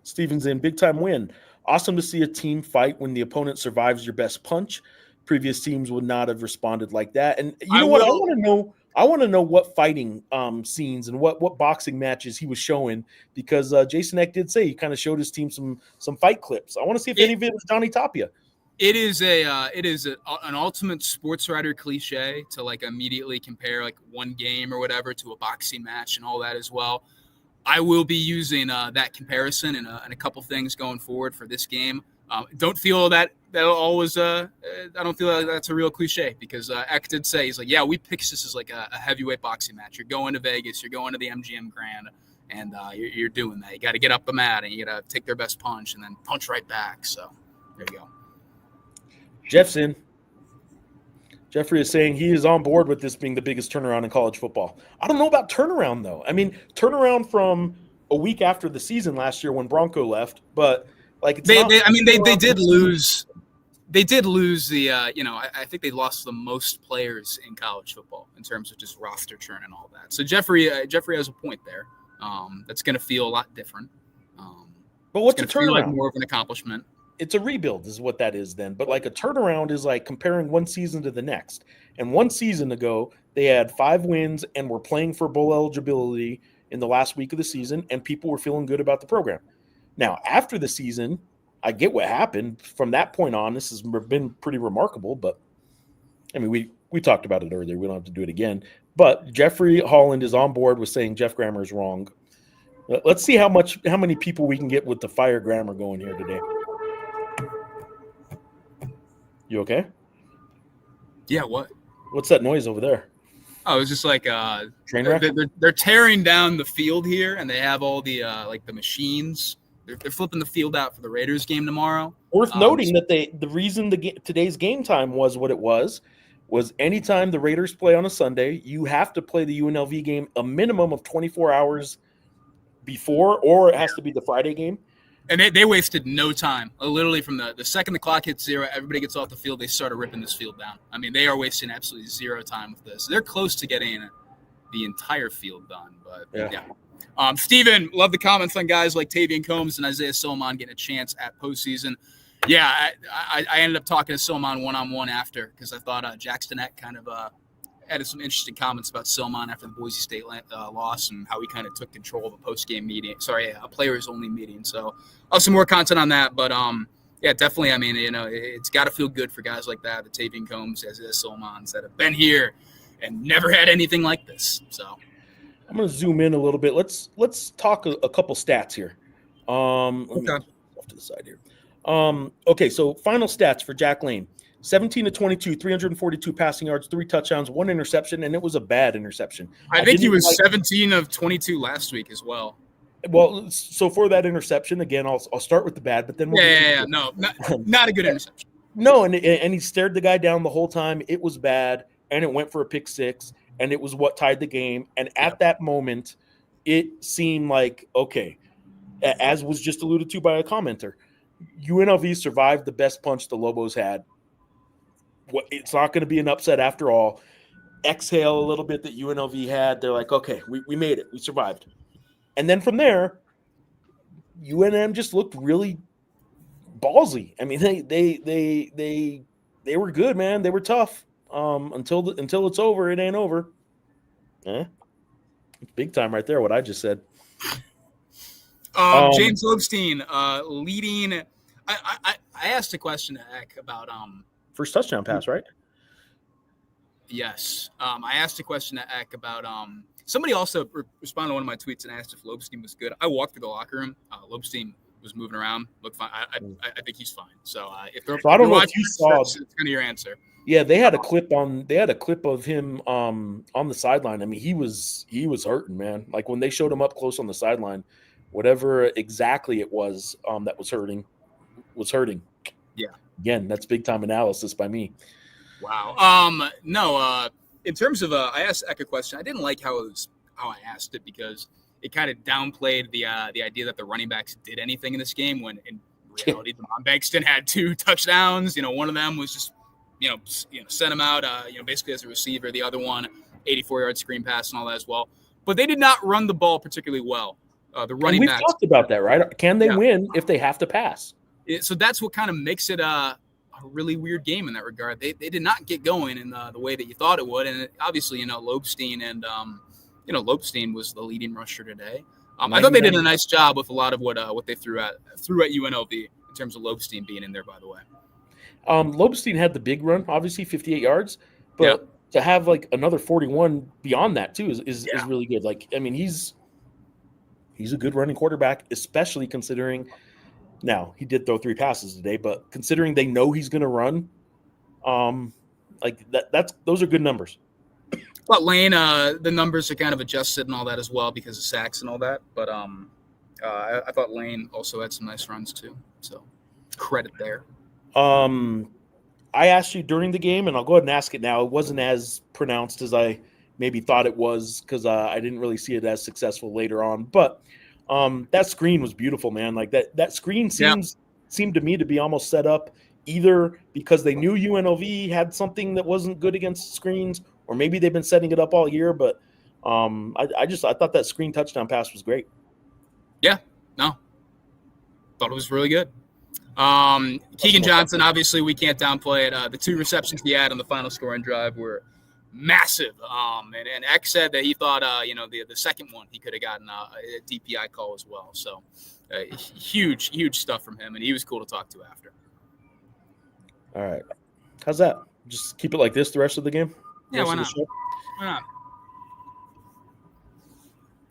S1: Steven's in, big time win. Awesome to see a team fight when the opponent survives your best punch. Previous teams would not have responded like that. And you know what? I want to know what fighting scenes and what boxing matches he was showing, because Jason Eck did say he kind of showed his team some fight clips. I want to see if any of it was Donnie Tapia.
S2: It is an ultimate sports writer cliche to like immediately compare like one game or whatever to a boxing match and all that as well. I will be using that comparison in a couple things going forward for this game. Don't feel that always. I don't feel like that's a real cliche, because Eck did say, he's like, yeah, we pitched this as like a heavyweight boxing match. You're going to Vegas, you're going to the MGM Grand, and you're doing that. You got to get up the mat and you got to take their best punch and then punch right back. So there you go.
S1: Jeff's in. Jeffrey is saying he is on board with this being the biggest turnaround in college football. I don't know about turnaround, though. I mean, turnaround from a week after the season last year when Bronco left, but like they
S2: did lose. They did lose the. I think they lost the most players in college football in terms of just roster churn and all that. So Jeffrey has a point there. That's going to feel a lot different.
S1: But what's a turnaround?
S2: Feel like more of an accomplishment.
S1: It's a rebuild is what that is then. But like a turnaround is like comparing one season to the next. And 1 season ago, they had 5 wins and were playing for bowl eligibility in the last week of the season, and people were feeling good about the program. Now, after the season, I get what happened. From that point on, this has been pretty remarkable. But, I mean, we talked about it earlier. We don't have to do it again. But Jeffrey Holland is on board with saying Jeff Grammer is wrong. Let's see how many people we can get with the fire Grammer going here today. You okay?
S2: Yeah, what?
S1: What's that noise over there?
S2: Oh, it was just like
S1: train wreck?
S2: They're tearing down the field here, and they have all the like the machines. They're flipping the field out for the Raiders game tomorrow.
S1: Worth noting that the reason today's game time was what it was anytime the Raiders play on a Sunday, you have to play the UNLV game a minimum of 24 hours before, or it has to be the Friday game.
S2: And they wasted no time. Literally from the second the clock hits 0, everybody gets off the field, they started ripping this field down. I mean, they are wasting absolutely 0 time with this. They're close to getting the entire field done. But, yeah. Steven, love the comments on guys like Tavian Combs and Isaiah Solomon getting a chance at postseason. Yeah, I ended up talking to Solomon one-on-one after, because I thought Jackson Eck kind of added some interesting comments about Solomon after the Boise State loss and how he kind of took control of a post-game meeting. A players-only meeting. So I'll have some more content on that. But, yeah, definitely, I mean, it's got to feel good for guys like that, the Tavian Combs, as Solomons that have been here and never had anything like this. So
S1: I'm going to zoom in a little bit. Let's talk a couple stats here.
S2: Okay.
S1: Off to the side here. Okay, so final stats for Jack Lane. 17 to 22, 342 passing yards, 3 touchdowns, 1 interception, and it was a bad interception.
S2: I think he was 17 of 22 last week as well.
S1: Well, so for that interception, again, I'll start with the bad, but then
S2: no, not a good interception.
S1: No, and he stared the guy down the whole time. It was bad, and it went for a pick 6, and it was what tied the game. And at that moment, it seemed like, okay, as was just alluded to by a commenter, UNLV survived the best punch the Lobos had. It's not going to be an upset after all. Exhale a little bit that UNLV had. They're like, okay, we made it. We survived. And then from there, UNM just looked really ballsy. I mean, they were good, man. They were tough. Until it's over, it ain't over. Big time right there, what I just said.
S2: James Lobstein leading. I asked a question to Eck about
S1: first touchdown pass, right?
S2: Yes. I asked a question to Eck about somebody also responded to one of my tweets and asked if Lobstein was good. I walked through the locker room. Lobstein was moving around, looked fine. I think he's fine. So if they're
S1: I don't know if you saw,
S2: it's kind of your answer.
S1: Yeah, they had a clip of him on the sideline. I mean, he was hurting, man. Like when they showed him up close on the sideline, whatever exactly it was that was hurting.
S2: Yeah.
S1: Again, that's big time analysis by me.
S2: Wow. No. In terms of I asked Eck a question. I didn't like how I asked it because it kind of downplayed the idea that the running backs did anything in this game when in reality Demond Bankston had 2 touchdowns. One of them was just sent him out, basically as a receiver. The other one, 84-yard screen pass and all that as well. But they did not run the ball particularly well. The running backs.
S1: We've talked about that, right? Can they win if they have to pass?
S2: So that's what kind of makes it a really weird game in that regard. They did not get going in the way that you thought it would. And obviously, Lobstein and, Lobstein was the leading rusher today. I thought they did a nice job with a lot of what they threw at UNLV in terms of Lobstein being in there, by the way.
S1: Lobstein had the big run, obviously 58 yards, but to have like another 41 beyond that too is really good. Like, I mean, he's a good running quarterback, especially considering now he did throw 3 passes today, but considering they know he's going to run, like those are good numbers.
S2: But Lane, the numbers are kind of adjusted and all that as well because of sacks and all that. But I thought Lane also had some nice runs too. So credit there.
S1: I asked you during the game, and I'll go ahead and ask it now. It wasn't as pronounced as I maybe thought it was because I didn't really see it as successful later on. But that screen was beautiful, man. Like that screen seemed to me to be almost set up either because they knew UNLV had something that wasn't good against screens, or maybe they've been setting it up all year. But I thought that screen touchdown pass was great.
S2: Yeah, no, thought it was really good. Keegan Johnson, obviously we can't downplay it. The 2 receptions he had on the final scoring drive were massive. And X said that he thought, the second one he could have gotten a DPI call as well. So huge stuff from him, and he was cool to talk to after.
S1: All right. How's that? Just keep it like this the rest of the game?
S2: Yeah, why not? Why not?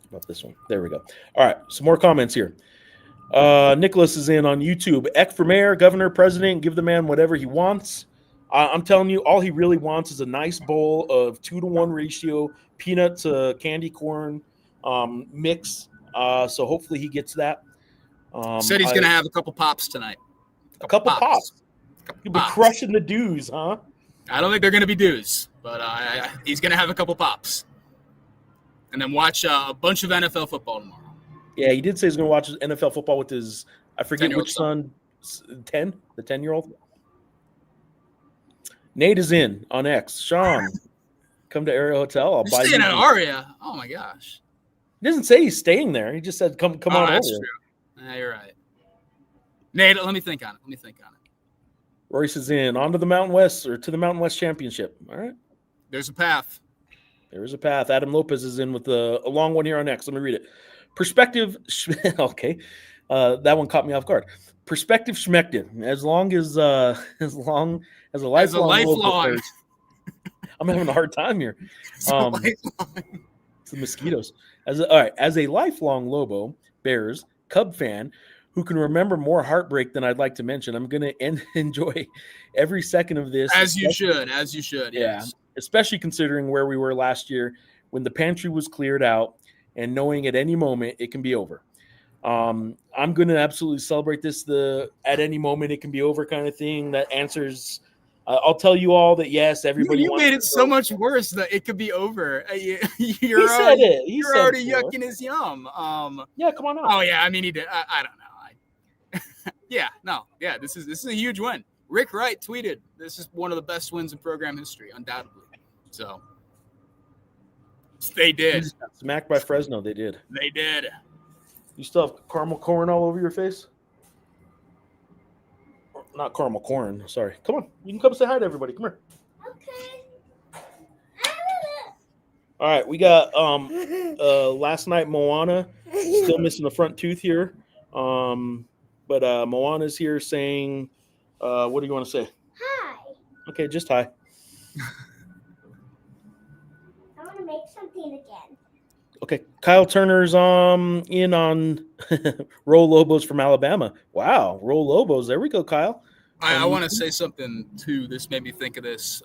S1: About this one. There we go. All right. Some more comments here. Nicholas is in on YouTube. Eck for mayor, governor, president, give the man whatever he wants. I'm telling you, all he really wants is a nice bowl of 2-to-1 ratio peanut to candy corn mix. So hopefully he gets that.
S2: Said he's going to have a couple pops tonight.
S1: A couple pops. He'll be crushing the dews, huh?
S2: I don't think they're going to be dews, but he's going to have a couple pops. And then watch a bunch of NFL football tomorrow.
S1: Yeah, he did say he's going to watch NFL football with his, I forget which son, 10, the 10-year-old. Nate is in on X. Sean, come to Aria Hotel. I'll buy you.
S2: Staying at Aria. Oh, my gosh.
S1: He doesn't say he's staying there. He just said, come on over.
S2: That's true. You're right. Nate, let me think on it.
S1: Royce is in. On to the Mountain West, or to the Mountain West Championship. All right.
S2: There's a path.
S1: There is a path. Adam Lopez is in with a long one here on X. Let me read it. Perspective. Okay. That one caught me off guard. Perspective schmective. As long as a lifelong. I'm having a hard time here. It's the mosquitoes. As a lifelong Lobo, Bears, Cub fan who can remember more heartbreak than I'd like to mention, I'm going to enjoy every second of this.
S2: As you should.
S1: Yeah.
S2: Yes.
S1: Especially considering where we were last year when the pantry was cleared out and knowing at any moment it can be over. I'm going to absolutely celebrate this, at any moment it can be over kind of thing. That answers, I'll tell you all that, yes, everybody.
S2: You made it so much worse that it could be over.
S1: He said it.
S2: You're already yucking his yum.
S1: Yeah, come on out.
S2: Oh, yeah, I mean, he did. I don't know. Yeah, no, yeah, this is a huge win. Rick Wright tweeted, "This is one of the best wins in program history, undoubtedly." So they did.
S1: Smacked by Fresno, they did.
S2: They did.
S1: You still have caramel corn all over your face? Not caramel corn, sorry. Come on, you can come say hi to everybody. Come here.
S4: Okay.
S1: All right, we got last night Moana still missing the front tooth here. But Moana's here saying, what do you want to say?
S4: Hi.
S1: Okay, just hi.
S4: I want to make something again.
S1: Okay, Kyle Turner's in on Roll Lobos from Alabama. Wow, Roll Lobos. There we go, Kyle.
S2: I want to say something too. This made me think of this.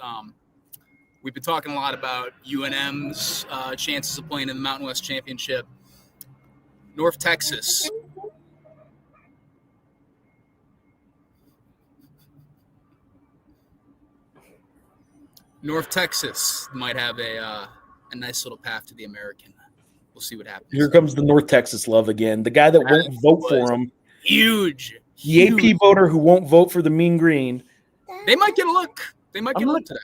S2: We've been talking a lot about UNM's chances of playing in the Mountain West Championship. North Texas. North Texas might have a nice little path to the American. We'll see what happens.
S1: Here comes the North Texas love again. The guy that won't vote for him.
S2: Huge.
S1: The AP voter who won't vote for the Mean Green.
S2: They might get a look. They might get a look today.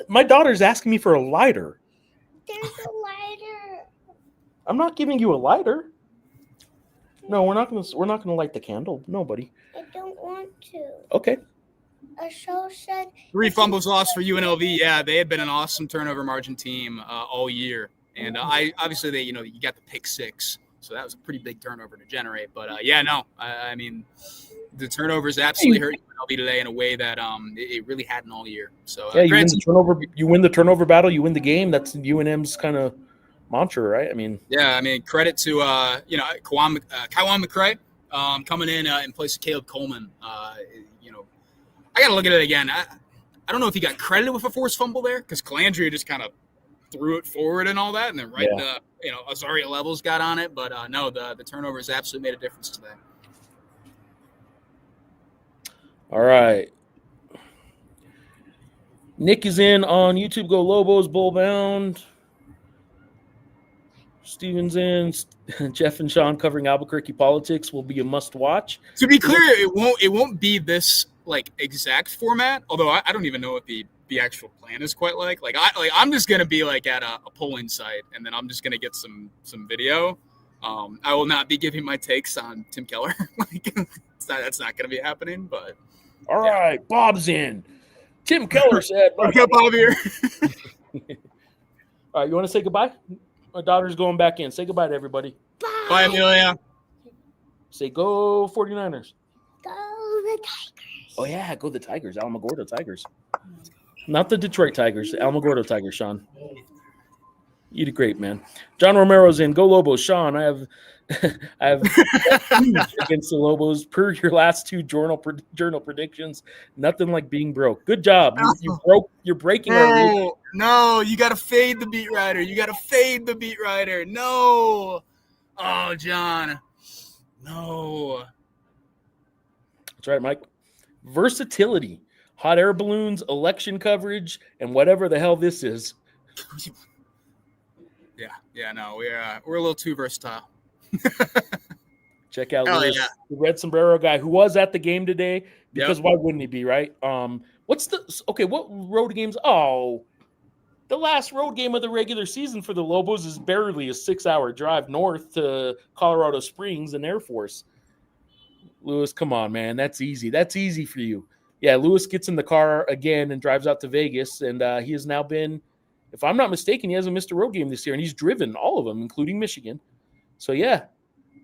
S1: My daughter's asking me for a lighter.
S4: There's a lighter.
S1: I'm not giving you a lighter. No, we're not gonna light the candle. Nobody.
S4: I don't want to.
S1: Okay.
S4: A show said
S2: 3 fumbles lost for UNLV. Yeah, they had been an awesome turnover margin team all year, and obviously they, you got the pick 6, so that was a pretty big turnover to generate. But I mean, the turnovers absolutely hurt UNLV today in a way that it really hadn't all year. So
S1: yeah, you win the turnover battle, you win the game. That's UNM's kind of mantra, right? I mean,
S2: yeah, credit to Kaiwan McCray coming in place of Caleb Coleman. I got to look at it again. I don't know if he got credited with a forced fumble there because Calandria just kind of threw it forward and all that, and then Azaria Levels got on it. But no, the turnovers absolutely made a difference today.
S1: All right. Nick is in on YouTube. Go Lobos, Bull Bound. Steven's in. Geoff and Sean covering Albuquerque politics will be a must watch.
S2: To be clear, it won't be this exact format. Although I don't even know what the actual plan is quite like. I'm just gonna be at a polling site, and then I'm just gonna get some video. I will not be giving my takes on Tim Keller. That's not gonna be happening. But
S1: all right, Bob's in. Tim Keller said,
S2: "Look at Bob here."
S1: All right, you want to say goodbye? My daughter's going back in. Say goodbye to everybody.
S2: Bye, Amelia.
S1: Say go 49ers.
S4: go the Tigers.
S1: Oh, yeah, go the Tigers. Alamogordo Tigers. Not the Detroit Tigers. Alamogordo Tigers, Sean. You did great, man. John Romero's in. Go Lobos. Sean, I have against the Lobos per your last 2 journal predictions. Nothing like being broke. Good job. You're breaking our.
S2: No, you got to fade the beat writer. No. Oh, John. No.
S1: That's right, Mike. Versatility, hot air balloons, election coverage, and whatever the hell this is.
S2: Yeah, no, we're a little too versatile.
S1: Check out Lewis, the red sombrero guy who was at the game today. Because why wouldn't he be, right? What road games? Oh, the last road game of the regular season for the Lobos is barely a 6-hour drive north to Colorado Springs and Air Force. Lewis, come on, man. That's easy. That's easy for you. Yeah, Lewis gets in the car again and drives out to Vegas, and he has now been, if I'm not mistaken, he hasn't missed a road game this year, and he's driven all of them, including Michigan. So, yeah.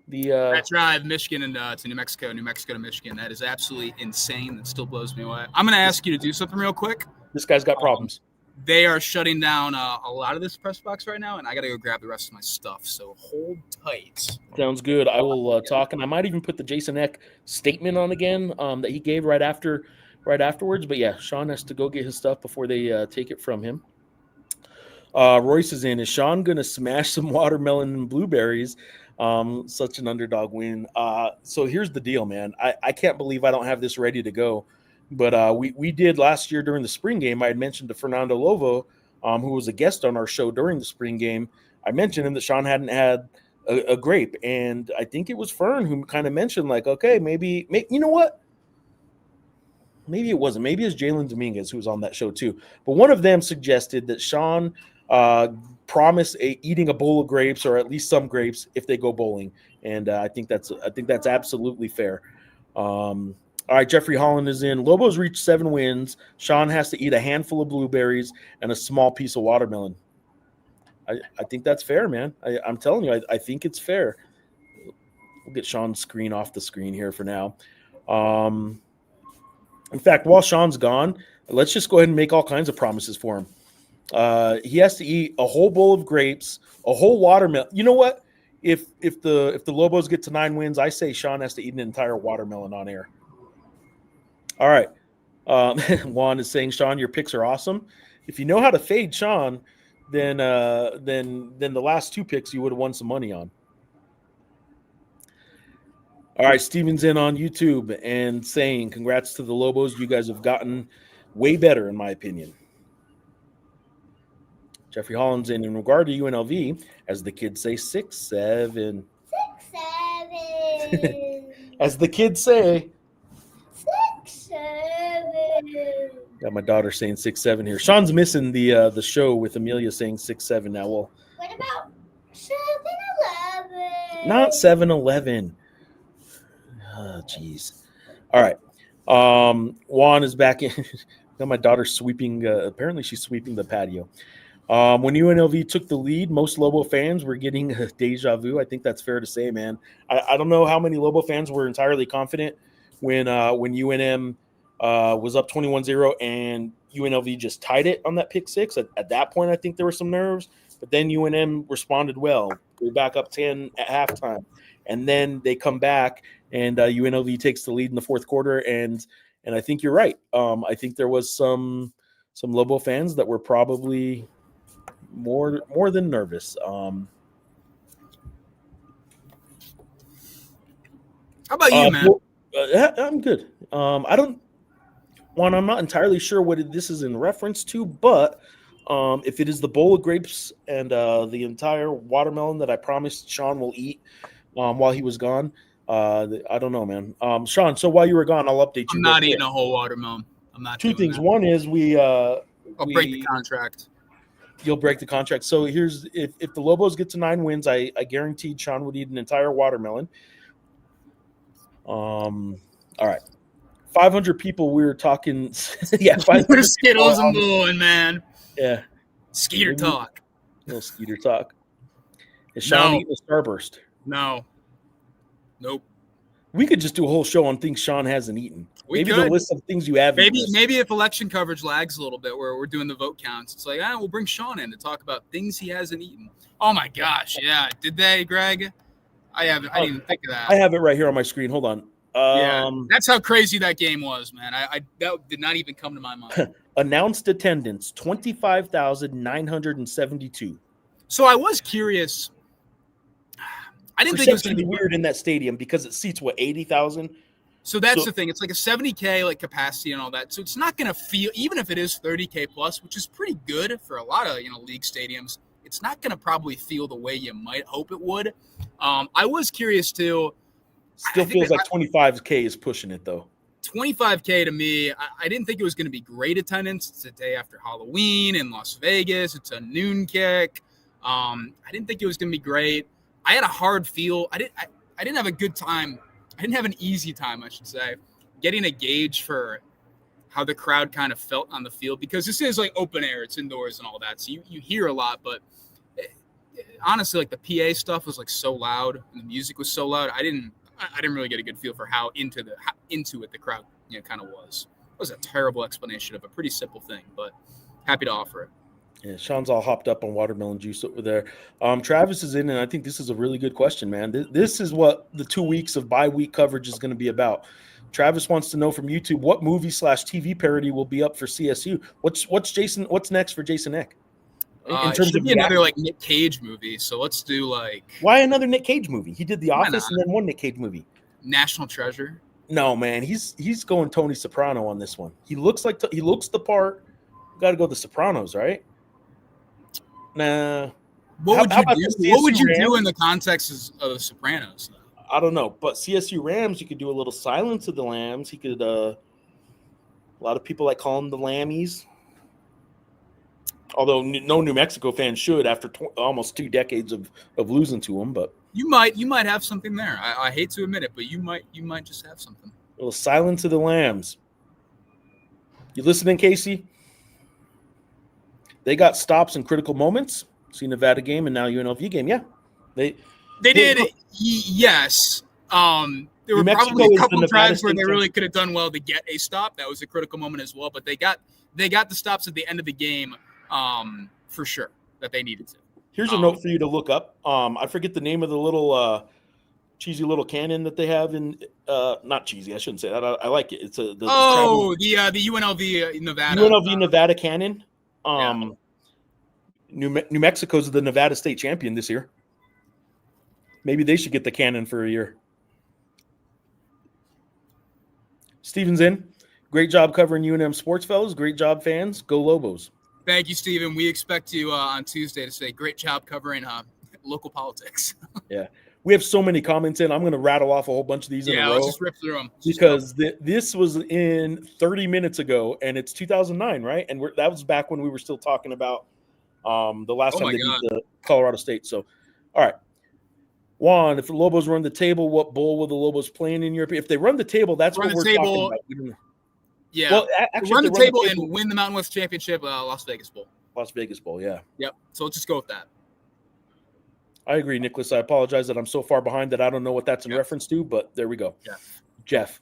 S2: That drive, Michigan to New Mexico to Michigan, that is absolutely insane. That still blows me away. I'm going to ask you to do something real quick.
S1: This guy's got problems.
S2: They are shutting down a lot of this press box right now, and I got to go grab the rest of my stuff. So hold tight.
S1: Sounds good. I will talk, and I might even put the Jason Eck statement on again that he gave right afterwards. But yeah, Sean has to go get his stuff before they take it from him. Royce is in. Is Sean gonna smash some watermelon and blueberries? Such an underdog win. So here's the deal, man. I can't believe I don't have this ready to go. But we did last year during the spring game. I had mentioned to Fernando Lovo, who was a guest on our show during the spring game. I mentioned him that Sean hadn't had a grape. And I think it was Fern who kind of mentioned, like, okay, maybe you know what? Maybe it wasn't. Maybe it's Jalen Dominguez who was on that show too. But one of them suggested that Sean promised eating a bowl of grapes, or at least some grapes, if they go bowling. And I think that's absolutely fair. All right, Jeffrey Holland is in. Lobos reached 7 wins. Sean has to eat a handful of blueberries and a small piece of watermelon. I think that's fair, man. I'm telling you, I think it's fair. We'll get Sean's screen off the screen here for now. In fact, while Sean's gone, let's just go ahead and make all kinds of promises for him. He has to eat a whole bowl of grapes, a whole watermelon. You know what? If the Lobos get to 9 wins, I say Sean has to eat an entire watermelon on air. All right. Juan is saying, Sean, your picks are awesome. If you know how to fade Sean, then the last 2 picks you would have won some money on. All right, Steven's in on YouTube and saying, congrats to the Lobos. You guys have gotten way better, in my opinion. Jeffrey Holland's in regard to UNLV, as the kids say, 6-7.
S4: 6-7.
S1: As the kids say.
S4: 6-7.
S1: Got my daughter saying 6-7 here. Sean's missing the show with Amelia saying 6-7 now. Well,
S4: What about 7-11?
S1: not 7-11. Oh, jeez. All right. Juan is back in. Got my daughter sweeping. Apparently, she's sweeping the patio. When UNLV took the lead, most Lobo fans were getting a deja vu. I think that's fair to say, man. I don't know how many Lobo fans were entirely confident when UNM was up 21-0 and UNLV just tied it on that pick 6. At that point, I think there were some nerves. But then UNM responded well. We're back up 10 at halftime. And then they come back, and UNLV takes the lead in the fourth quarter. And I think you're right. I think there was some Lobo fans that were probably more than nervous.
S2: How about you, man?
S1: I'm good. I'm not entirely sure what this is in reference to, but if it is the bowl of grapes and the entire watermelon that I promised Sean will eat while he was gone, I don't know, man. Sean, so while you were gone, I'll update you.
S2: I'm not eating a whole watermelon. I'm not.
S1: 2 things.
S2: That.
S1: One is
S2: I'll break the contract.
S1: You'll break the contract. So here's if the Lobos get to 9 wins, I guaranteed Sean would eat an entire watermelon. All right. 500 people. We were talking. Yeah, 500
S2: Skittles and blowing, man.
S1: Yeah.
S2: Skeeter talk.
S1: A little Skeeter talk. Is Sean eating a Starburst?
S2: No. Nope.
S1: We could just do a whole show on things Sean hasn't eaten. Maybe
S2: could.
S1: the list of things you have.
S2: Maybe if election coverage lags a little bit, where we're doing the vote counts, it's like, we'll bring Sean in to talk about things he hasn't eaten. Oh my gosh, yeah. Did they, Greg? I didn't even think of that.
S1: I have it right here on my screen. Hold on.
S2: Yeah, that's how crazy that game was, man. That did not even come to my mind.
S1: Announced attendance 25,972.
S2: So I was curious. I didn't think it was going to be
S1: weird in that stadium because it seats 80,000.
S2: So that's the thing. It's like a 70K like capacity and all that. So it's not going to feel, even if it is 30K plus, which is pretty good for a lot of league stadiums. It's not going to probably feel the way you might hope it would. I was curious too.
S1: Still feels like 25K is pushing it though.
S2: 25K to me, I didn't think it was going to be great attendance. It's the day after Halloween in Las Vegas. It's a noon kick. I didn't think it was going to be great. I had a hard feel. I didn't have a good time. I didn't have an easy time, I should say, getting a gauge for how the crowd kind of felt on the field, because this is like open air, it's indoors and all that. So you hear a lot, but honestly, like the PA stuff was like so loud and the music was so loud. I didn't really get a good feel for how into it the crowd kind of was. It was a terrible explanation of a pretty simple thing, but happy to offer it.
S1: Yeah, Sean's all hopped up on watermelon juice over there. Travis is in, and I think this is a really good question, man. This is what the 2 weeks of bye-week coverage is going to be about. Travis wants to know from YouTube, what movie/TV parody will be up for CSU? What's next for Jason Eck?
S2: In terms of another like Nick Cage movie. So let's do like.
S1: Why another Nick Cage movie? He did The Office and then one Nick Cage movie.
S2: National Treasure.
S1: No, man, he's going Tony Soprano on this one. He looks the part. Got to go The Sopranos, right? Nah.
S2: What would
S1: How
S2: you
S1: about
S2: do?
S1: the
S2: What would
S1: CSU
S2: you do
S1: Rams?
S2: in the context of The Sopranos?
S1: I don't know, but CSU Rams, you could do a little Silence of the Lambs. He could. A lot of people like calling them the Lammies. Although no New Mexico fan should after almost 2 decades of losing to them, but
S2: You might have something there. I hate to admit it, but you might just have something.
S1: a little Silence of the Lambs. You listening, Casey? They got stops in critical moments. See Nevada game and now UNLV game. Yeah, they
S2: did. Yes. There were probably a couple of times where they really could have done well to get a stop. That was a critical moment as well. But they got the stops at the end of the game for sure that they needed to.
S1: Here's a note for you to look up. I forget the name of the little cheesy little cannon that they have in. Not cheesy. I shouldn't say that. I like it. It's the
S2: UNLV Nevada.
S1: UNLV Nevada cannon.
S2: Yeah.
S1: New Mexico's the Nevada state champion this year. Maybe they should get the cannon for a year. Steven's in. Great job covering UNM sports, fellas. Great job, fans. Go Lobos.
S2: Thank you, Steven. We expect you on Tuesday to say great job covering local politics.
S1: Yeah. We have so many comments in. I'm going to rattle off a whole bunch of these in a row.
S2: Let's just rip through them.
S1: Because this was in 30 minutes ago, and it's 2009, right? And that was back when we were still talking about the last time they beat the Colorado State. So, all right. Juan, if the Lobos run the table, what bowl will the Lobos play in Europe? If they run the table, that's what we're talking about.
S2: Yeah.
S1: Well, actually,
S2: run the table and win the Mountain West Championship, Las Vegas Bowl.
S1: Las Vegas Bowl, yeah.
S2: Yep. So let's just go with that.
S1: I agree, Nicholas. I apologize that I'm so far behind that I don't know what that's in reference to, but there we go. Geoff.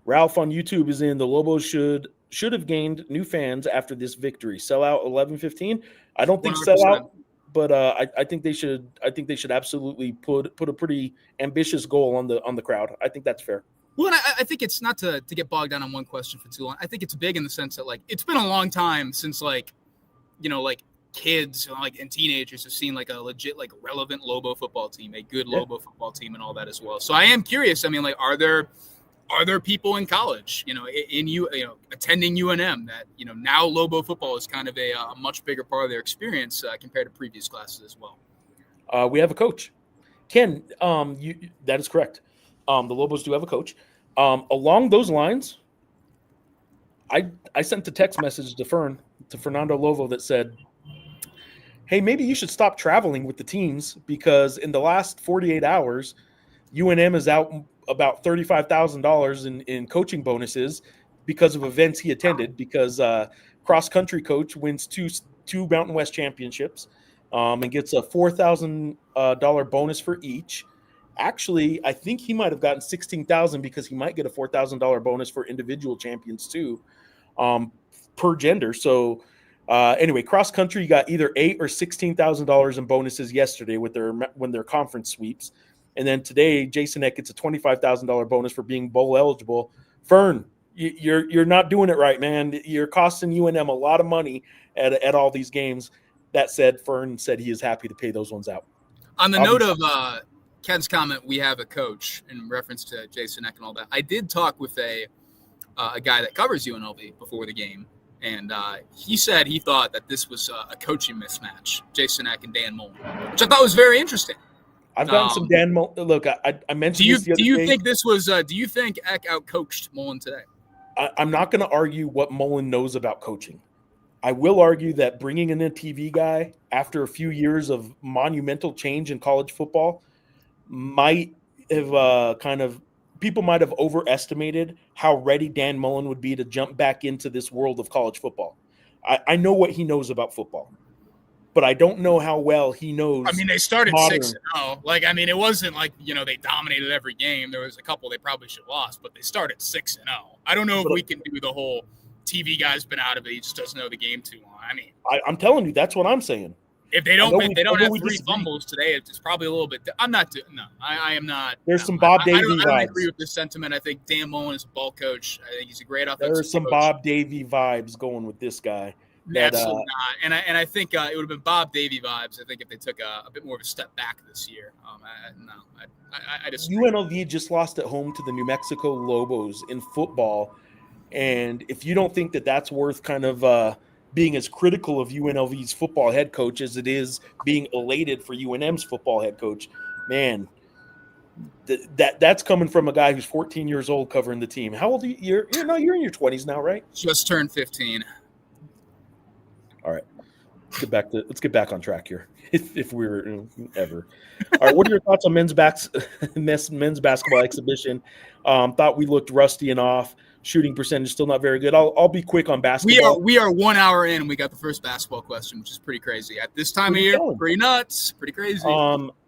S1: Ralph on YouTube is in. The Lobos should have gained new fans after this victory. Sell out 11-15. I don't think 100%. Sell out, but I think they should. I think they should absolutely put a pretty ambitious goal on the crowd. I think that's fair.
S2: Well, and I think it's not to get bogged down on one question for too long. I think it's big in the sense that it's been a long time since kids and teenagers have seen a legit relevant Lobo football team, a good Lobo football team, and all that as well. So I am curious. I mean, are there people in college, attending UNM that now Lobo football is kind of a much bigger part of their experience compared to previous classes as well.
S1: We have a coach, Ken. That is correct. The Lobos do have a coach. Along those lines, I sent a text message to Fernando Lovo that said, hey, maybe you should stop traveling with the teams because in the last 48 hours, UNM is out about $35,000 in coaching bonuses because of events he attended, because cross-country coach wins two Mountain West championships and gets a $4,000 bonus for each. Actually, I think he might have gotten $16,000 because he might get a $4,000 bonus for individual champions too, per gender. So anyway, cross country got either $8,000 or $16,000 in bonuses yesterday with their conference sweeps, and then today Jason Eck gets a $25,000 bonus for being bowl eligible. Fern, you're not doing it right, man. You're costing UNM a lot of money at all these games. That said, Fern said he is happy to pay those ones out.
S2: On the note of Ken's comment, we have a coach in reference to Jason Eck and all that. I did talk with a guy that covers UNLV before the game, and he said he thought that this was a coaching mismatch, Jason Eck and Dan Mullen, which I thought was very interesting.
S1: I've gotten some Dan Mullen. Look, I mentioned this the other day.
S2: Do you think Eck outcoached Mullen today?
S1: I'm not going to argue what Mullen knows about coaching. I will argue that bringing in a TV guy after a few years of monumental change in college football might have people might have overestimated how ready Dan Mullen would be to jump back into this world of college football. I know what he knows about football, but I don't know how well he knows.
S2: I mean, they started 6-0. It wasn't they dominated every game. There was a couple they probably should have lost, but they started 6-0. I don't know if we can do the whole TV guy's been out of it. He just doesn't know the game too long. I mean,
S1: I'm telling you, that's what I'm saying.
S2: If they don't have 3 fumbles today, it's probably a little bit. I'm not doing. No, I am not.
S1: There's some Bob Davie vibes.
S2: I don't agree with this sentiment. I think Dan Mullen is a ball coach. I think he's a great offensive coach.
S1: There's some Bob Davie vibes going with this guy.
S2: Absolutely not. And I think it would have been Bob Davie vibes. I think if they took a bit more of a step back this year. I just
S1: UNLV just lost at home to the New Mexico Lobos in football, and if you don't think that that's worth kind of being as critical of UNLV's football head coach as it is being elated for UNM's football head coach. Man, that's coming from a guy who's 14 years old covering the team. How old are you? You're in your 20s now, right?
S2: Just turned 15.
S1: All right. Let's get back on track here. If we're ever. All right. What are your thoughts on men's basketball exhibition? Thought we looked rusty and off. Shooting percentage still not very good. I'll be quick on basketball.
S2: We are 1 hour in. We got the first basketball question, which is pretty crazy at this time of year. Pretty nuts. Pretty crazy.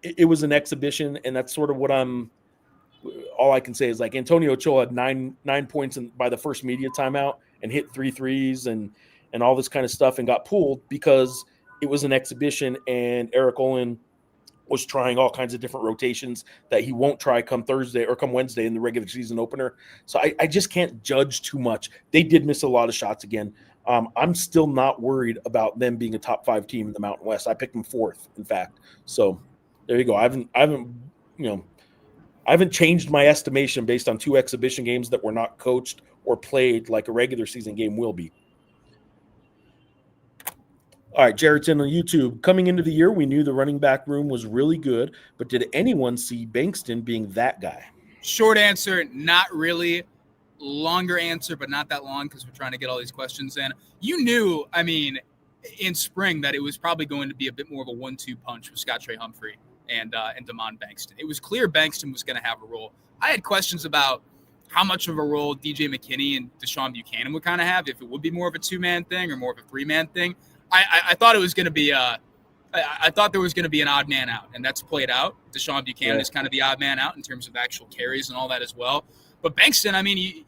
S1: It was an exhibition, and that's sort of what all I can say is like Antonio Ochoa had nine points by the first media timeout and hit 3 threes and all this kind of stuff and got pulled because it was an exhibition, and Eric Olin was trying all kinds of different rotations that he won't try come Thursday or come Wednesday in the regular season opener. So I just can't judge too much. They did miss a lot of shots again. I'm still not worried about them being a top 5 team in the Mountain West. I picked them 4th, in fact. So there you go. I haven't changed my estimation based on 2 exhibition games that were not coached or played like a regular season game will be. All right, Jared's in on YouTube. Coming into the year, we knew the running back room was really good, but did anyone see Bankston being that guy?
S2: Short answer, not really. Longer answer, but not that long because we're trying to get all these questions in. You knew, in spring that it was probably going to be a bit more of a 1-2 punch with Scott Trey Humphrey and Damon Bankston. It was clear Bankston was going to have a role. I had questions about how much of a role DJ McKinney and Deshaun Buchanan would kind of have, if it would be more of a 2-man thing or more of a 3-man thing. I thought it was going to be I thought there was going to be an odd man out, and that's played out. Deshaun Buchanan is kind of the odd man out in terms of actual carries and all that as well. But Bankston,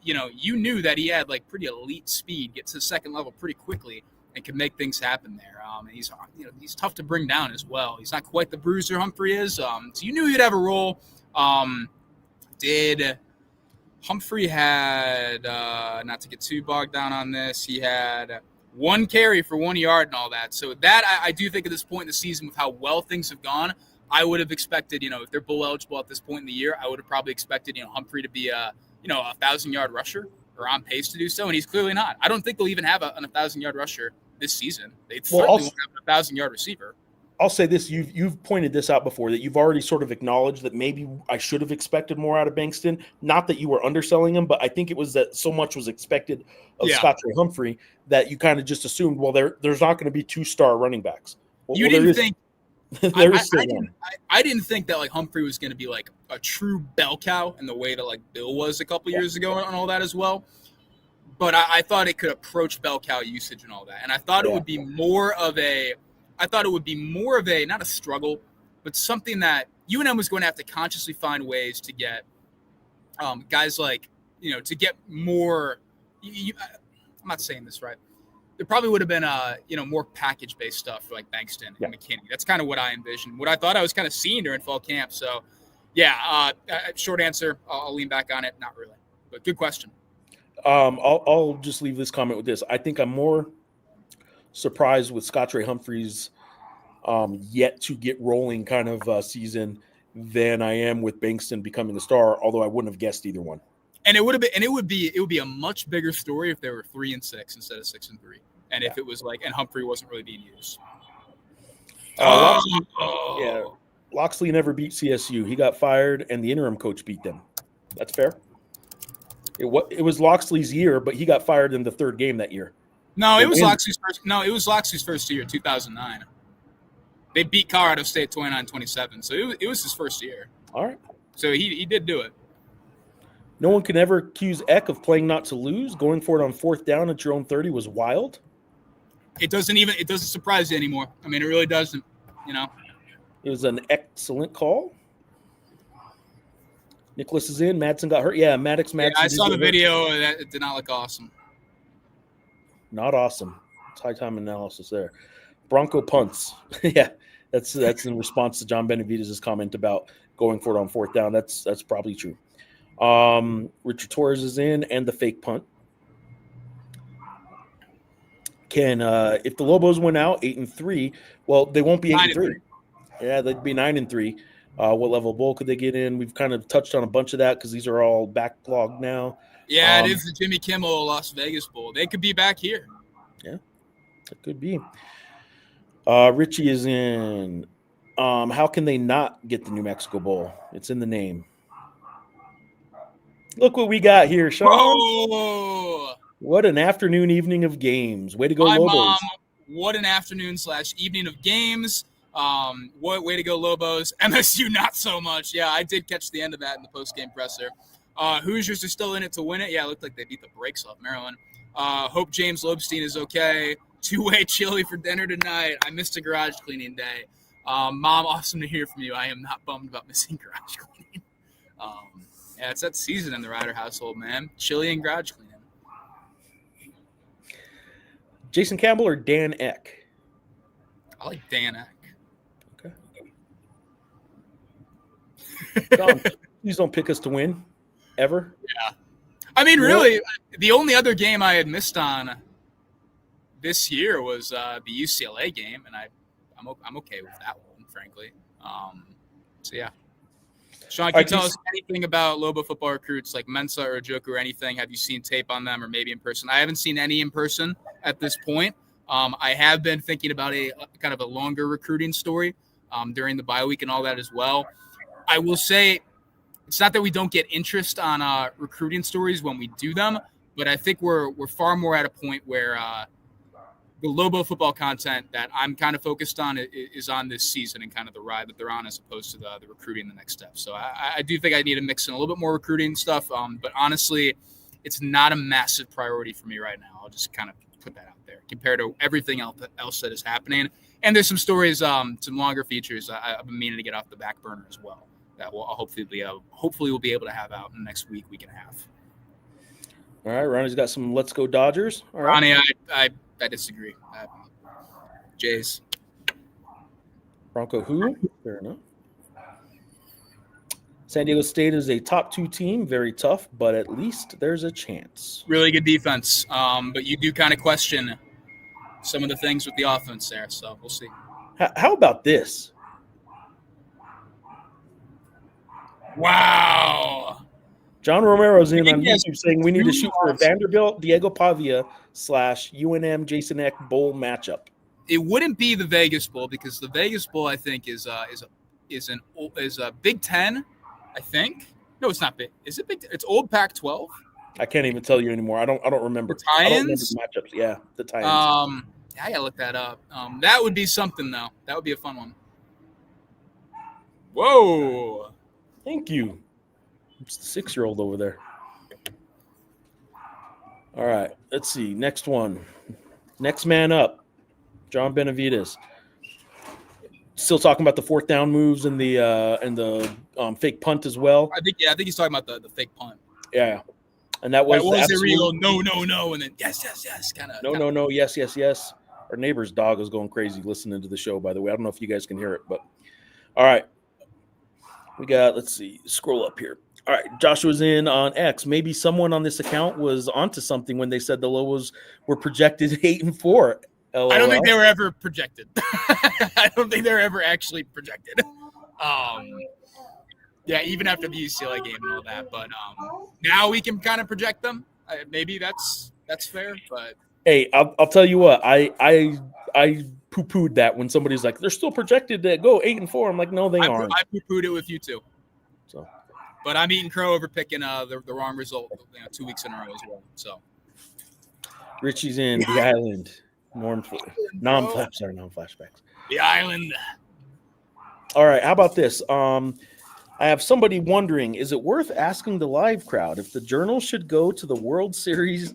S2: you knew that he had like pretty elite speed, gets to the second level pretty quickly, and can make things happen there. He's tough to bring down as well. He's not quite the bruiser Humphrey is. So you knew he'd have a role. Did Humphrey had not to get too bogged down on this, he had 1 carry for 1 yard and all that. So that I do think at this point in the season, with how well things have gone, I would have expected, if they're bowl eligible at this point in the year, I would have probably expected, Humphrey to be a 1,000-yard rusher or on pace to do so. And he's clearly not. I don't think they'll even have a 1,000-yard rusher this season. They certainly won't have a 1,000-yard receiver.
S1: I'll say this. You've pointed this out before, that you've already sort of acknowledged that maybe I should have expected more out of Bankston. Not that you were underselling him, but I think it was that so much was expected of Scott Trey Humphrey that you kind of just assumed, well, there's not going to be 2-star running backs. Well,
S2: you didn't think
S1: there is still one.
S2: I didn't think that like Humphrey was going to be like a true bell cow in the way that like Bill was a couple years ago and all that as well. But I thought it could approach bell cow usage and all that, and I thought it would be more of a not a struggle, but something that UNM was going to have to consciously find ways to get guys like, to get more. I'm not saying this right. There probably would have been more package-based stuff for like Bankston and McKinney. That's kind of what I envisioned, what I thought I was kind of seeing during fall camp. So, short answer. I'll lean back on it. Not really, but good question.
S1: I'll just leave this comment with this. I think I'm more surprised with Scott Trey Humphrey's yet to get rolling kind of season than I am with Bankston becoming a star, although I wouldn't have guessed either one.
S2: And it would be a much bigger story if they were 3-6 instead of 6-3. And if it was like, and Humphrey wasn't really being used.
S1: Loxley never beat CSU. He got fired and the interim coach beat them. That's fair. It was Loxley's year, but he got fired in the 3rd game that year.
S2: No, it was Loxley's first. No, it was Loxley's first year, 2009. They beat Colorado State 29-27, so it was his first year.
S1: All right.
S2: So he did do it.
S1: No one can ever accuse Eck of playing not to lose. Going for it on 4th down at your own 30 was wild.
S2: It doesn't surprise you anymore. It really doesn't.
S1: It was an excellent call. Nicholas is in. Madsen got hurt. Yeah, Maddox.
S2: I saw the video. It did not look awesome.
S1: Not awesome. It's high time analysis there. Bronco punts. Yeah, that's in response to John Benavidez' comment about going for it on 4th down. That's probably true. Richard Torres is in, and the fake punt. If the Lobos went out 8-3, well, they won't be 8-3. Yeah, they'd be 9-3. What level bowl could they get in? We've kind of touched on a bunch of that because these are all backlogged now.
S2: Yeah, it is the Jimmy Kimmel Las Vegas Bowl. They could be back here.
S1: Yeah. It could be. Richie is in. How can they not get the New Mexico Bowl? It's in the name. Look what we got here, Sean.
S2: Oh,
S1: What an afternoon, evening of games. Way to go,
S2: my
S1: Lobos.
S2: mom. What an afternoon / evening of games. What way to go, Lobos. MSU, not so much. Yeah, I did catch the end of that in the post-game presser. Hoosiers are still in it to win it. Yeah, it looked like they beat the brakes off Maryland. Hope James Lobstein is okay. Two-way chili for dinner tonight. I missed a garage cleaning day. Mom, awesome to hear from you. I am not bummed about missing garage cleaning. Yeah, it's that season in the Reider household, man. Chili and garage cleaning.
S1: Jason Campbell or Dan Eck?
S2: I like Dan Eck.
S1: Okay. Don, please don't pick us to win, ever.
S2: Yeah. I mean, really, the only other game I had missed on this year was the UCLA game, and I'm okay with that one, frankly. So, yeah. Sean, can you tell us anything about Lobo football recruits like Mensa or Joku or anything? Have you seen tape on them or maybe in person? I haven't seen any in person at this point. I have been thinking about a kind of a longer recruiting story during the bye week and all that as well. I will say it's not that we don't get interest on recruiting stories when we do them, but I think we're far more at a point where the Lobo football content that I'm kind of focused on is on this season and kind of the ride that they're on as opposed to the recruiting the next step. So I do think I need to mix in a little bit more recruiting stuff. But honestly, it's not a massive priority for me right now. I'll just kind of put that out there compared to everything else that is happening. And there's some stories, some longer features I've been meaning to get off the back burner as well that we'll hopefully we'll be able to have out in the next week and a half.
S1: All right, Ronnie's got some Let's Go Dodgers. All right.
S2: Ronnie, I disagree. Jays.
S1: Bronco who? Fair enough. San Diego State is a top 2 team, very tough, but at least there's a chance.
S2: Really good defense, but you do kind of question some of the things with the offense there, so we'll see.
S1: How about this?
S2: Wow.
S1: John Romero's in on YouTube saying we need to shoot for a Vanderbilt, Diego Pavia / UNM Jason Eck bowl matchup.
S2: It wouldn't be the Vegas Bowl because the Vegas Bowl I think is a Big Ten, I think. No, it's not big. Is it Big? It's old Pac-12.
S1: I can't even tell you anymore. I don't remember.
S2: The Titans?
S1: I don't remember the matchups. Yeah, the Titans.
S2: Yeah, I gotta look that up. That would be something though. That would be a fun one. Whoa.
S1: Thank you. It's the 6-year-old over there. All right, let's see. Next one. Next man up. John Benavides. Still talking about the 4th down moves and the fake punt as well.
S2: I think he's talking about the fake punt.
S1: Yeah. And that was
S2: the real no, and then yes, kind of.
S1: No, yes. Our neighbor's dog is going crazy listening to the show, by the way. I don't know if you guys can hear it, but all right. We got, let's see, scroll up here. All right, Joshua's in on X. Maybe someone on this account was onto something when they said the Lobos were projected 8-4. LOL.
S2: I don't think they were ever projected. I don't think they were ever actually projected. Yeah, even after the UCLA game and all that. But now we can kind of project them. Maybe that's fair. But
S1: hey, I'll tell you what. I poo-pooed that when somebody's like, they're still projected to go 8-4. I'm like, no, they aren't.
S2: I poo-pooed it with you too.
S1: So,
S2: but I'm eating crow over picking the wrong result 2 weeks in a row as well. So
S1: Richie's in the island. Non-flashbacks.
S2: The island.
S1: All right, how about this? I have somebody wondering, is it worth asking the live crowd if the Journal should go with World Series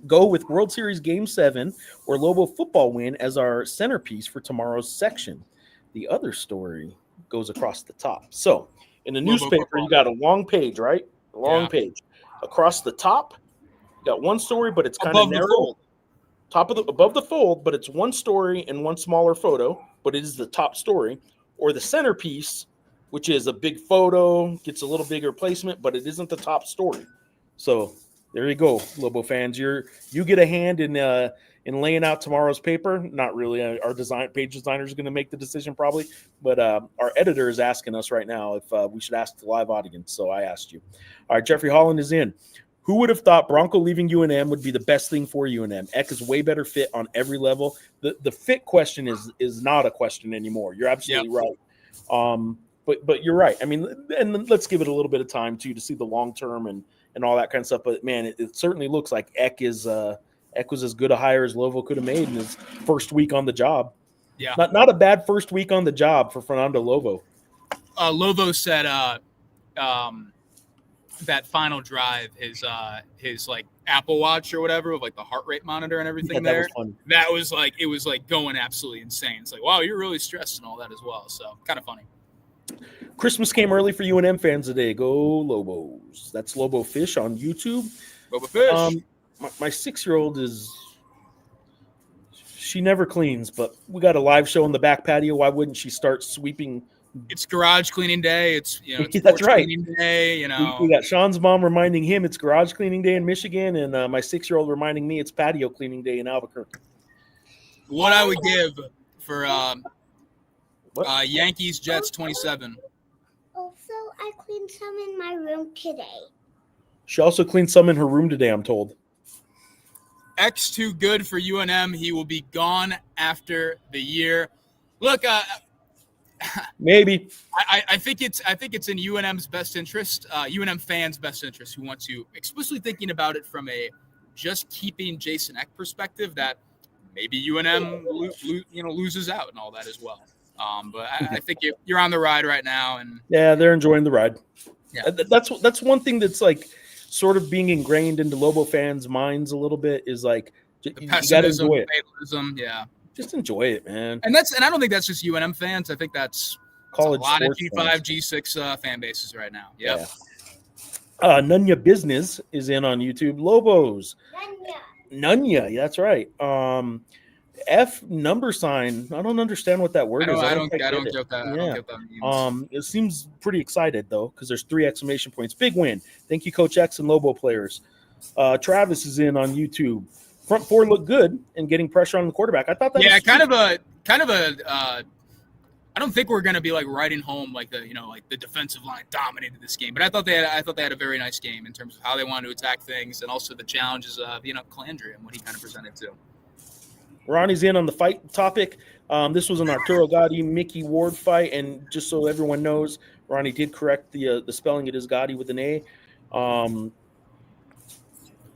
S1: Game 7 or Lobo football win as our centerpiece for tomorrow's section? The other story goes across the top. So in the newspaper, you got a long page, right? A long page. Across the top, you got one story, but it's kind of narrow. Above the fold, but it's one story and one smaller photo, but it is the top story. Or the centerpiece, which is a big photo, gets a little bigger placement, but it isn't the top story. So there you go, Lobo fans. You get a hand in laying out tomorrow's paper. Not really. Our page designer is going to make the decision probably, but our editor is asking us right now if we should ask the live audience. So I asked you. All right, Jeffrey Holland is in. Who would have thought Bronco leaving UNM would be the best thing for UNM? Eck is way better fit on every level. The fit question is not a question anymore. You're absolutely right. But you're right. I mean, and let's give it a little bit of time too to see the long term and all that kind of stuff. But man, it certainly looks like Eck was as good a hire as Lovo could have made in his first week on the job.
S2: Yeah,
S1: not a bad first week on the job for Fernando Lovo.
S2: Lovo said that final drive, his like Apple Watch or whatever with like the heart rate monitor and everything
S1: That was funny.
S2: That was like, it was like going absolutely insane. It's like, wow, you're really stressed and all that as well. So kind of funny.
S1: Christmas came early for UNM fans today. Go Lobos. That's Lobo Fish on YouTube.
S2: Lobo Fish.
S1: My 6-year-old she never cleans, but we got a live show in the back patio. Why wouldn't she start sweeping?
S2: It's garage cleaning day. It's
S1: that's right.
S2: Cleaning day.
S1: We got Sean's mom reminding him it's garage cleaning day in Michigan, and my 6-year-old reminding me it's patio cleaning day in Albuquerque.
S2: What I would give for Yankees Jets 27.
S4: Also, I cleaned some in my room today.
S1: She also cleaned some in her room today, I'm told.
S2: X too good for UNM. He will be gone after the year. Look,
S1: maybe.
S2: I think it's in UNM's best interest, UNM fans' best interest, who want to explicitly thinking about it from a just keeping Jason Eck perspective, that maybe UNM loses out and all that as well. But I think you're on the ride right now, and
S1: yeah, they're enjoying the ride.
S2: Yeah,
S1: that's one thing that's like sort of being ingrained into Lobo fans' minds a little bit is like
S2: the
S1: you
S2: pessimism,
S1: gotta enjoy it.
S2: fatalism, yeah.
S1: Just enjoy it, man.
S2: And I don't think that's just UNM fans. I think that's
S1: college
S2: a lot of
S1: sports
S2: G5,
S1: fans.
S2: G6 fan bases right now. Yep.
S1: Yeah. Nunya Business is in on YouTube. Lobos. Nunya, that's right. F number sign. I don't understand what that word is.
S2: I don't get that. Yeah. I don't get that means.
S1: It seems pretty excited though, because there's 3 exclamation points. Big win. Thank you, Coach X and Lobo players. Travis is in on YouTube. Front 4 look good and getting pressure on the quarterback. I thought that.
S2: Yeah,
S1: was
S2: kind of a. I don't think we're gonna be like writing home like the defensive line dominated this game, but I thought they had a very nice game in terms of how they wanted to attack things and also the challenges of Calandria and what he kind of presented to.
S1: Ronnie's in on the fight topic. This was an Arturo Gotti, Mickey Ward fight, and just so everyone knows, Ronnie did correct the spelling. It is Gotti with an A.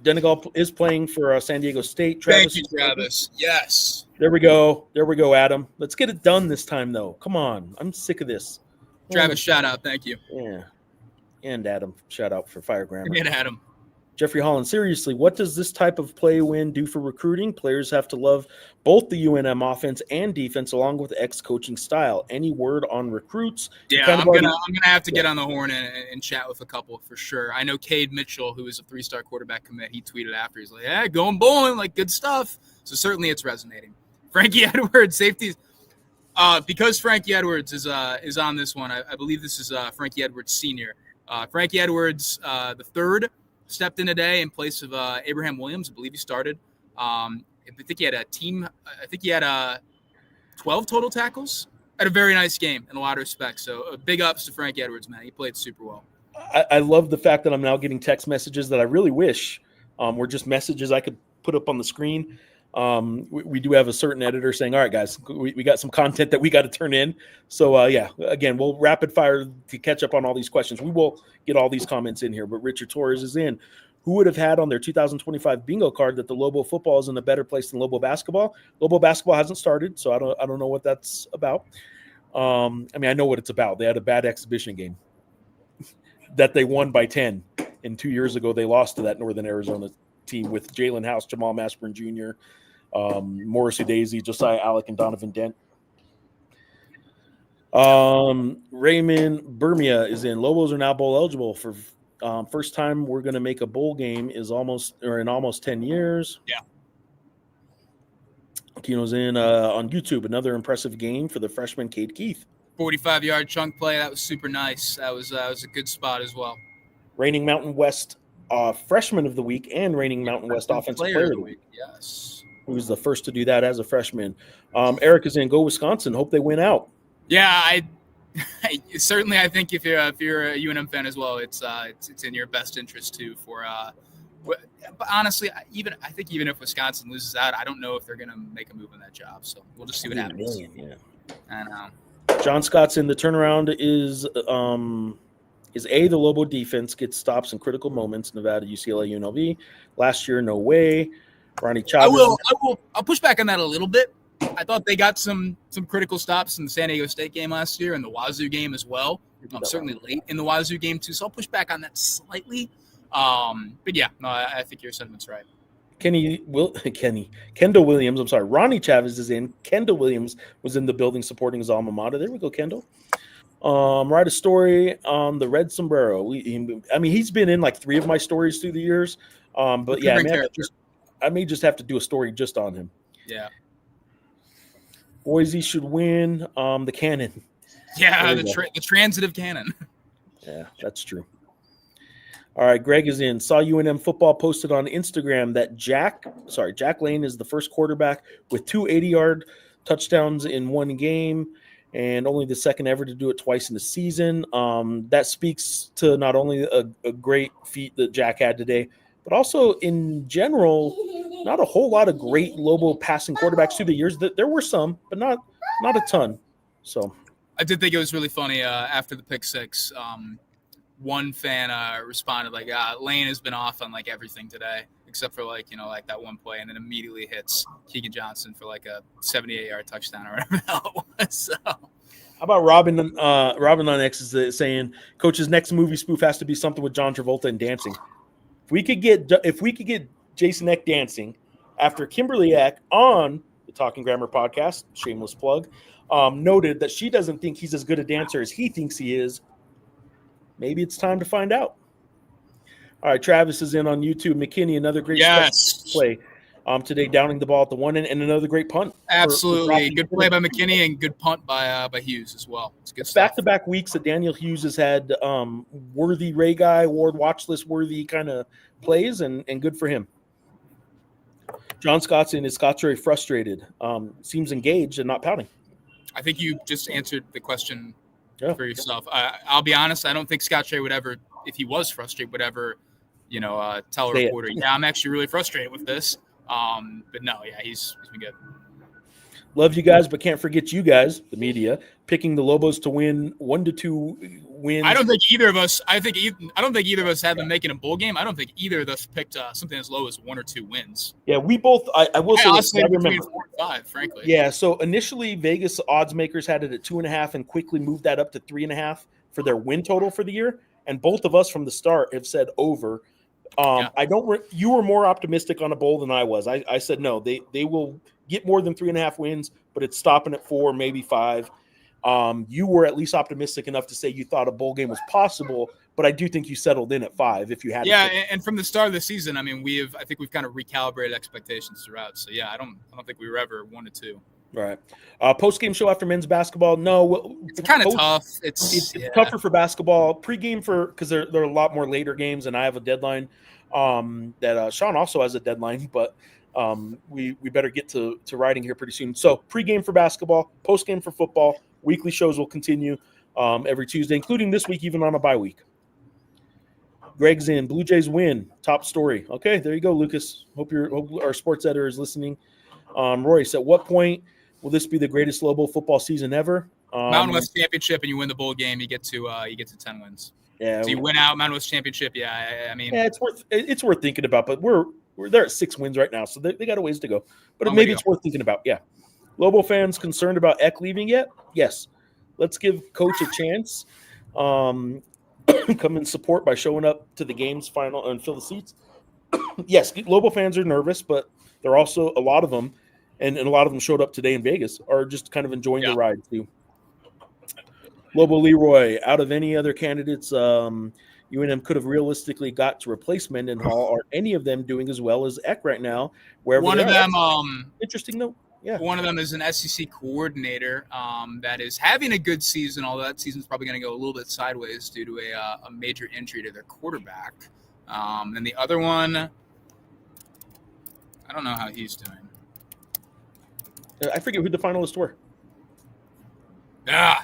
S1: Denegal is playing for San Diego State.
S2: Thank you, Travis. Yes.
S1: There we go, Adam. Let's get it done this time, though. Come on. I'm sick of this.
S2: Travis, shout out. Thank you.
S1: Yeah. And Adam, shout out for Fire Grammar.
S2: And Adam.
S1: Jeffrey Holland, seriously, what does this type of play win do for recruiting? Players have to love both the UNM offense and defense, along with ex-coaching style. Any word on recruits?
S2: Yeah, I'm gonna have to get on the horn and chat with a couple for sure. I know Cade Mitchell, who is a 3-star quarterback commit. He tweeted after, he's like, "Yeah, going bowling, like good stuff." So certainly it's resonating. Frankie Edwards, safeties. Because Frankie Edwards is on this one, I believe this is Frankie Edwards Sr. Frankie Edwards, the third, stepped in today in place of Abraham Williams. I believe he started. I think he had 12 total tackles. Had a very nice game in a lot of respects. So big ups to Frankie Edwards, man. He played super well.
S1: I love the fact that I'm now getting text messages that I really wish were just messages I could put up on the screen. We do have a certain editor saying, all right, guys, we got some content that we got to turn in. So, again, we'll rapid fire to catch up on all these questions. We will get all these comments in here, but Richard Torres is in. Who would have had on their 2025 bingo card that the Lobo football is in a better place than Lobo basketball? Lobo basketball hasn't started, so I don't know what that's about. I know what it's about. They had a bad exhibition game that they won by 10. And 2 years ago, they lost to that Northern Arizona team with Jalen House, Jamal Mashburn Jr., Morris Udeze, Josiah Alec, and Donovan Dent. Raymond Burmia is in. Lobos are now bowl eligible for first time we're going to make a bowl game in almost 10 years.
S2: Yeah.
S1: Kino's in on YouTube. Another impressive game for the freshman Cade Keith.
S2: 45-yard chunk play. That was super nice. That was a good spot as well.
S1: Reigning Mountain West freshman of the week and reigning Mountain West offensive player of the week.
S2: Yes.
S1: He was the first to do that as a freshman. Eric is in. Go Wisconsin. Hope they win out.
S2: Yeah, I certainly. I think if you're a UNM fan as well, it's in your best interest too for But honestly, I think even if Wisconsin loses out, I don't know if they're going to make a move on that job. So we'll just see what happens.
S1: Yeah.
S2: I know.
S1: John Scott's in the turnaround is the Lobo defense gets stops in critical moments. Nevada, UCLA, UNLV. Last year, no way. Ronnie Chavez.
S2: I'll push back on that a little bit. I thought they got some critical stops in the San Diego State game last year and the Wazoo game as well. Certainly late in the Wazoo game too, so I'll push back on that slightly. But yeah, no, I think your sentiment's right.
S1: Kendall Williams. I'm sorry. Ronnie Chavez is in. Kendall Williams was in the building supporting his alma mater. There we go, Kendall. Write a story on the red sombrero. He's been in like 3 of my stories through the years. But yeah, I may just have to do a story just on him.
S2: Yeah.
S1: Boise should win. The cannon.
S2: Yeah, the transitive cannon.
S1: Yeah, that's true. All right, Greg is in. Saw UNM football posted on Instagram that Jack Lane is the first quarterback with 2 80-yard touchdowns in one game and only the second ever to do it twice in the season. That speaks to not only a great feat that Jack had today, but also in general, not a whole lot of great Lobo passing quarterbacks through the years. There were some, but not a ton. So
S2: I did think it was really funny after the pick six. One fan responded like, Lane has been off on like everything today, except for like that one play, and then immediately hits Keegan Johnson for like a 78-yard touchdown or whatever the hell it was. So.
S1: How about Robin on X is saying, Coach's next movie spoof has to be something with John Travolta and dancing. If we could get Jason Eck dancing after Kimberly Eck on the Talking Grammar podcast, shameless plug, noted that she doesn't think he's as good a dancer as he thinks he is. Maybe it's time to find out. All right, Travis is in on YouTube. McKinney, another great play today, downing the ball at the one end, and another great punt.
S2: Absolutely. Good play by McKinney and good punt by Hughes as well. It's good stuff.
S1: Back-to-back weeks that Daniel Hughes has had worthy Ray Guy Award watch list worthy kind of plays, and good for him. John Scott's in. Is Scott's very frustrated? Seems engaged and not pouting.
S2: I think you just answered the question for yourself. I'll be honest. I don't think Scott Shea would ever, if he was frustrated, would ever, tell a reporter, I'm actually really frustrated with this. But no, yeah, he's been good.
S1: Love you guys, but can't forget you guys, the media, picking the Lobos to win 1-2 wins.
S2: I don't think either of us. I don't think either of us had them making a bowl game. I don't think either of us picked something as low as 1 or 2 wins.
S1: Yeah, we both. I will say this, I
S2: remember 4 and 5, frankly.
S1: Yeah, so initially Vegas odds makers had it at 2.5 and quickly moved that up to 3.5 for their win total for the year. And both of us from the start have said over. You were more optimistic on a bowl than I was. I said no. They will get more than 3.5 wins, but it's stopping at 4, maybe 5. You were at least optimistic enough to say you thought a bowl game was possible, but I do think you settled in at 5 if you had.
S2: Yeah, and from the start of the season, I mean, I think we've kind of recalibrated expectations throughout. So yeah, I don't think we were ever 1-2.
S1: Right. Post-game show after men's basketball. No,
S2: it's kind of tough. It's
S1: tougher for basketball. Pre-game because there are a lot more later games, and I have a deadline. That Sean also has a deadline, but we better get to writing here pretty soon. So pre-game for basketball, post-game for football. Weekly shows will continue every Tuesday, including this week, even on a bye week. Greg's in. Blue Jays win. Top story. Okay, there you go, Lucas. Hope our sports editor is listening. Royce, at what point will this be the greatest Lobo football season ever?
S2: Mountain West Championship, and you win the bowl game. You get to 10 wins.
S1: Yeah,
S2: so you win out Mountain West Championship. Yeah, I mean,
S1: yeah, it's worth thinking about. But we're there at 6 wins right now, so they got a ways to go. But maybe it's worth thinking about. Yeah, Lobo fans concerned about Eck leaving yet? Yes, let's give Coach a chance. Come and support by showing up to the games final and fill the seats. Yes, Lobo fans are nervous, but they're also a lot of them, and a lot of them showed up today in Vegas, are just kind of enjoying the ride too. Lobo Leroy, out of any other candidates UNM could have realistically got to replace Mendenhall, are any of them doing as well as Eck right now?
S2: One of them,
S1: interesting note. Yeah,
S2: one of them is an SEC coordinator that is having a good season, although that season's probably going to go a little bit sideways due to a major injury to their quarterback. And the other one, I don't know how he's doing.
S1: I forget who the finalists were.
S2: Yeah,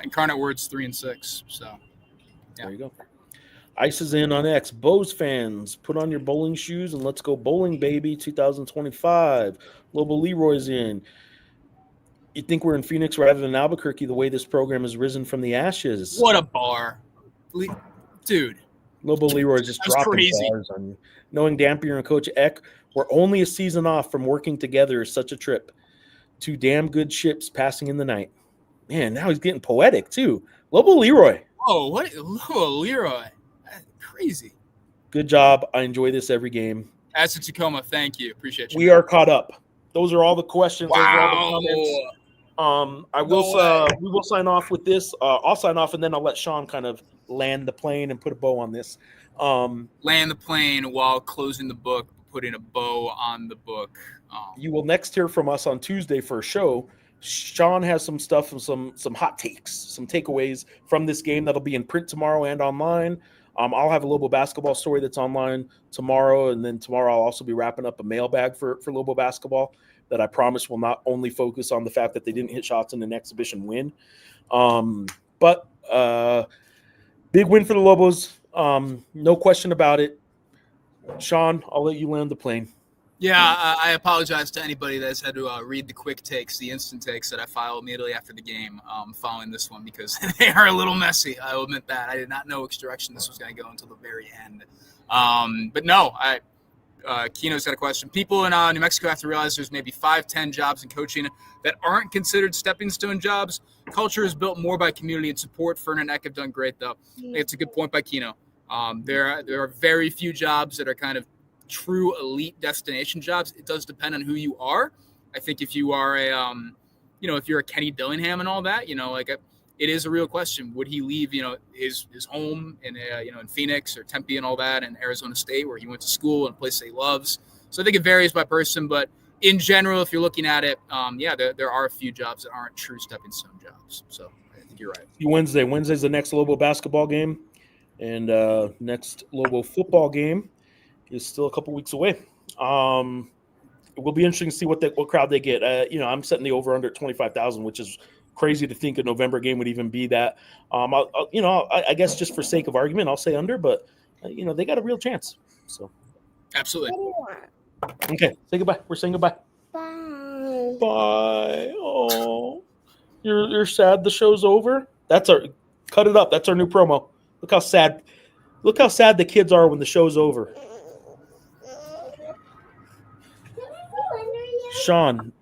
S2: Incarnate Words 3 and 6. So, yeah.
S1: There you go. Ice is in on X. Bows fans, put on your bowling shoes and let's go bowling, baby. 2025. Lobo Leroy's in. You think we're in Phoenix rather than Albuquerque? The way this program has risen from the ashes.
S2: What a bar, dude.
S1: Lobo Leroy just
S2: That's
S1: dropping
S2: crazy.
S1: bars on you. Knowing Dampier and Coach Eck were only a season off from working together is such a trip. Two damn good ships passing in the night. Man, now he's getting poetic too. Lobo Leroy.
S2: Oh, what? Lobo Leroy. That's crazy.
S1: Good job. I enjoy this every game.
S2: As a Tacoma, thank you. Appreciate you.
S1: We are caught up. Those are all the questions.
S2: Wow.
S1: Those are all the comments. We will sign off with this. I'll sign off and then I'll let Sean kind of land the plane and put a bow on this.
S2: Land the plane while closing the book, putting a bow on the book.
S1: You will next hear from us on Tuesday for a show. Sean has some stuff and some hot takes, some takeaways from this game that'll be in print tomorrow and online. I'll have a Lobo basketball story that's online tomorrow, and then tomorrow I'll also be wrapping up a mailbag for Lobo basketball that I promise will not only focus on the fact that they didn't hit shots in an exhibition win, but big win for the Lobos. No question about it. Sean, I'll let you land the plane.
S2: Yeah, I apologize to anybody that's had to read the quick takes, the instant takes that I file immediately after the game following this one because they are a little messy. I will admit that. I did not know which direction this was going to go until the very end. But no, Kino's got a question. People in New Mexico have to realize there's maybe 5-10 jobs in coaching that aren't considered stepping stone jobs. Culture is built more by community and support. Fern and Eck have done great, though. I think it's a good point by Kino. There are very few jobs that are kind of true elite destination jobs. It does depend on who you are. I think if you are if you're a Kenny Dillingham and all that, it is a real question. Would he leave, his home in in Phoenix or Tempe and all that, and Arizona State where he went to school and a place that he loves? So I think it varies by person, but in general, if you're looking at it, there are a few jobs that aren't true stepping stone jobs. So I think you're right.
S1: Wednesday's the next Lobo basketball game, and next Lobo football game is still a couple weeks away. It will be interesting to see what crowd they get. I'm setting the over under 25,000, which is crazy to think a November game would even be that. I guess just for sake of argument, I'll say under, but they got a real chance. So
S2: absolutely.
S1: Okay, say goodbye. We're saying goodbye.
S4: Bye.
S1: Bye. Oh, you're sad the show's over. Cut it up. That's our new promo. Look how sad the kids are when the show's over. Sean,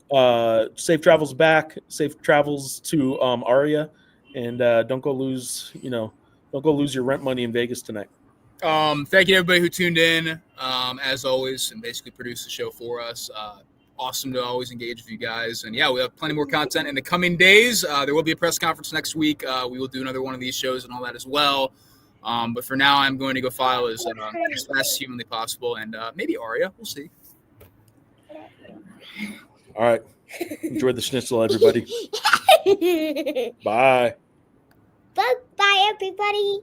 S1: safe travels back. Safe travels to Aria, and don't go lose your rent money in Vegas tonight.
S2: Thank you to everybody who tuned in, as always, and basically produced the show for us. Awesome to always engage with you guys. And yeah, we have plenty more content in the coming days. There will be a press conference next week. We will do another one of these shows and all that as well. But for now, I'm going to go file as fast as humanly possible, and maybe Aria. We'll see.
S1: All right. Enjoy the schnitzel, everybody. Bye.
S4: Bye, everybody.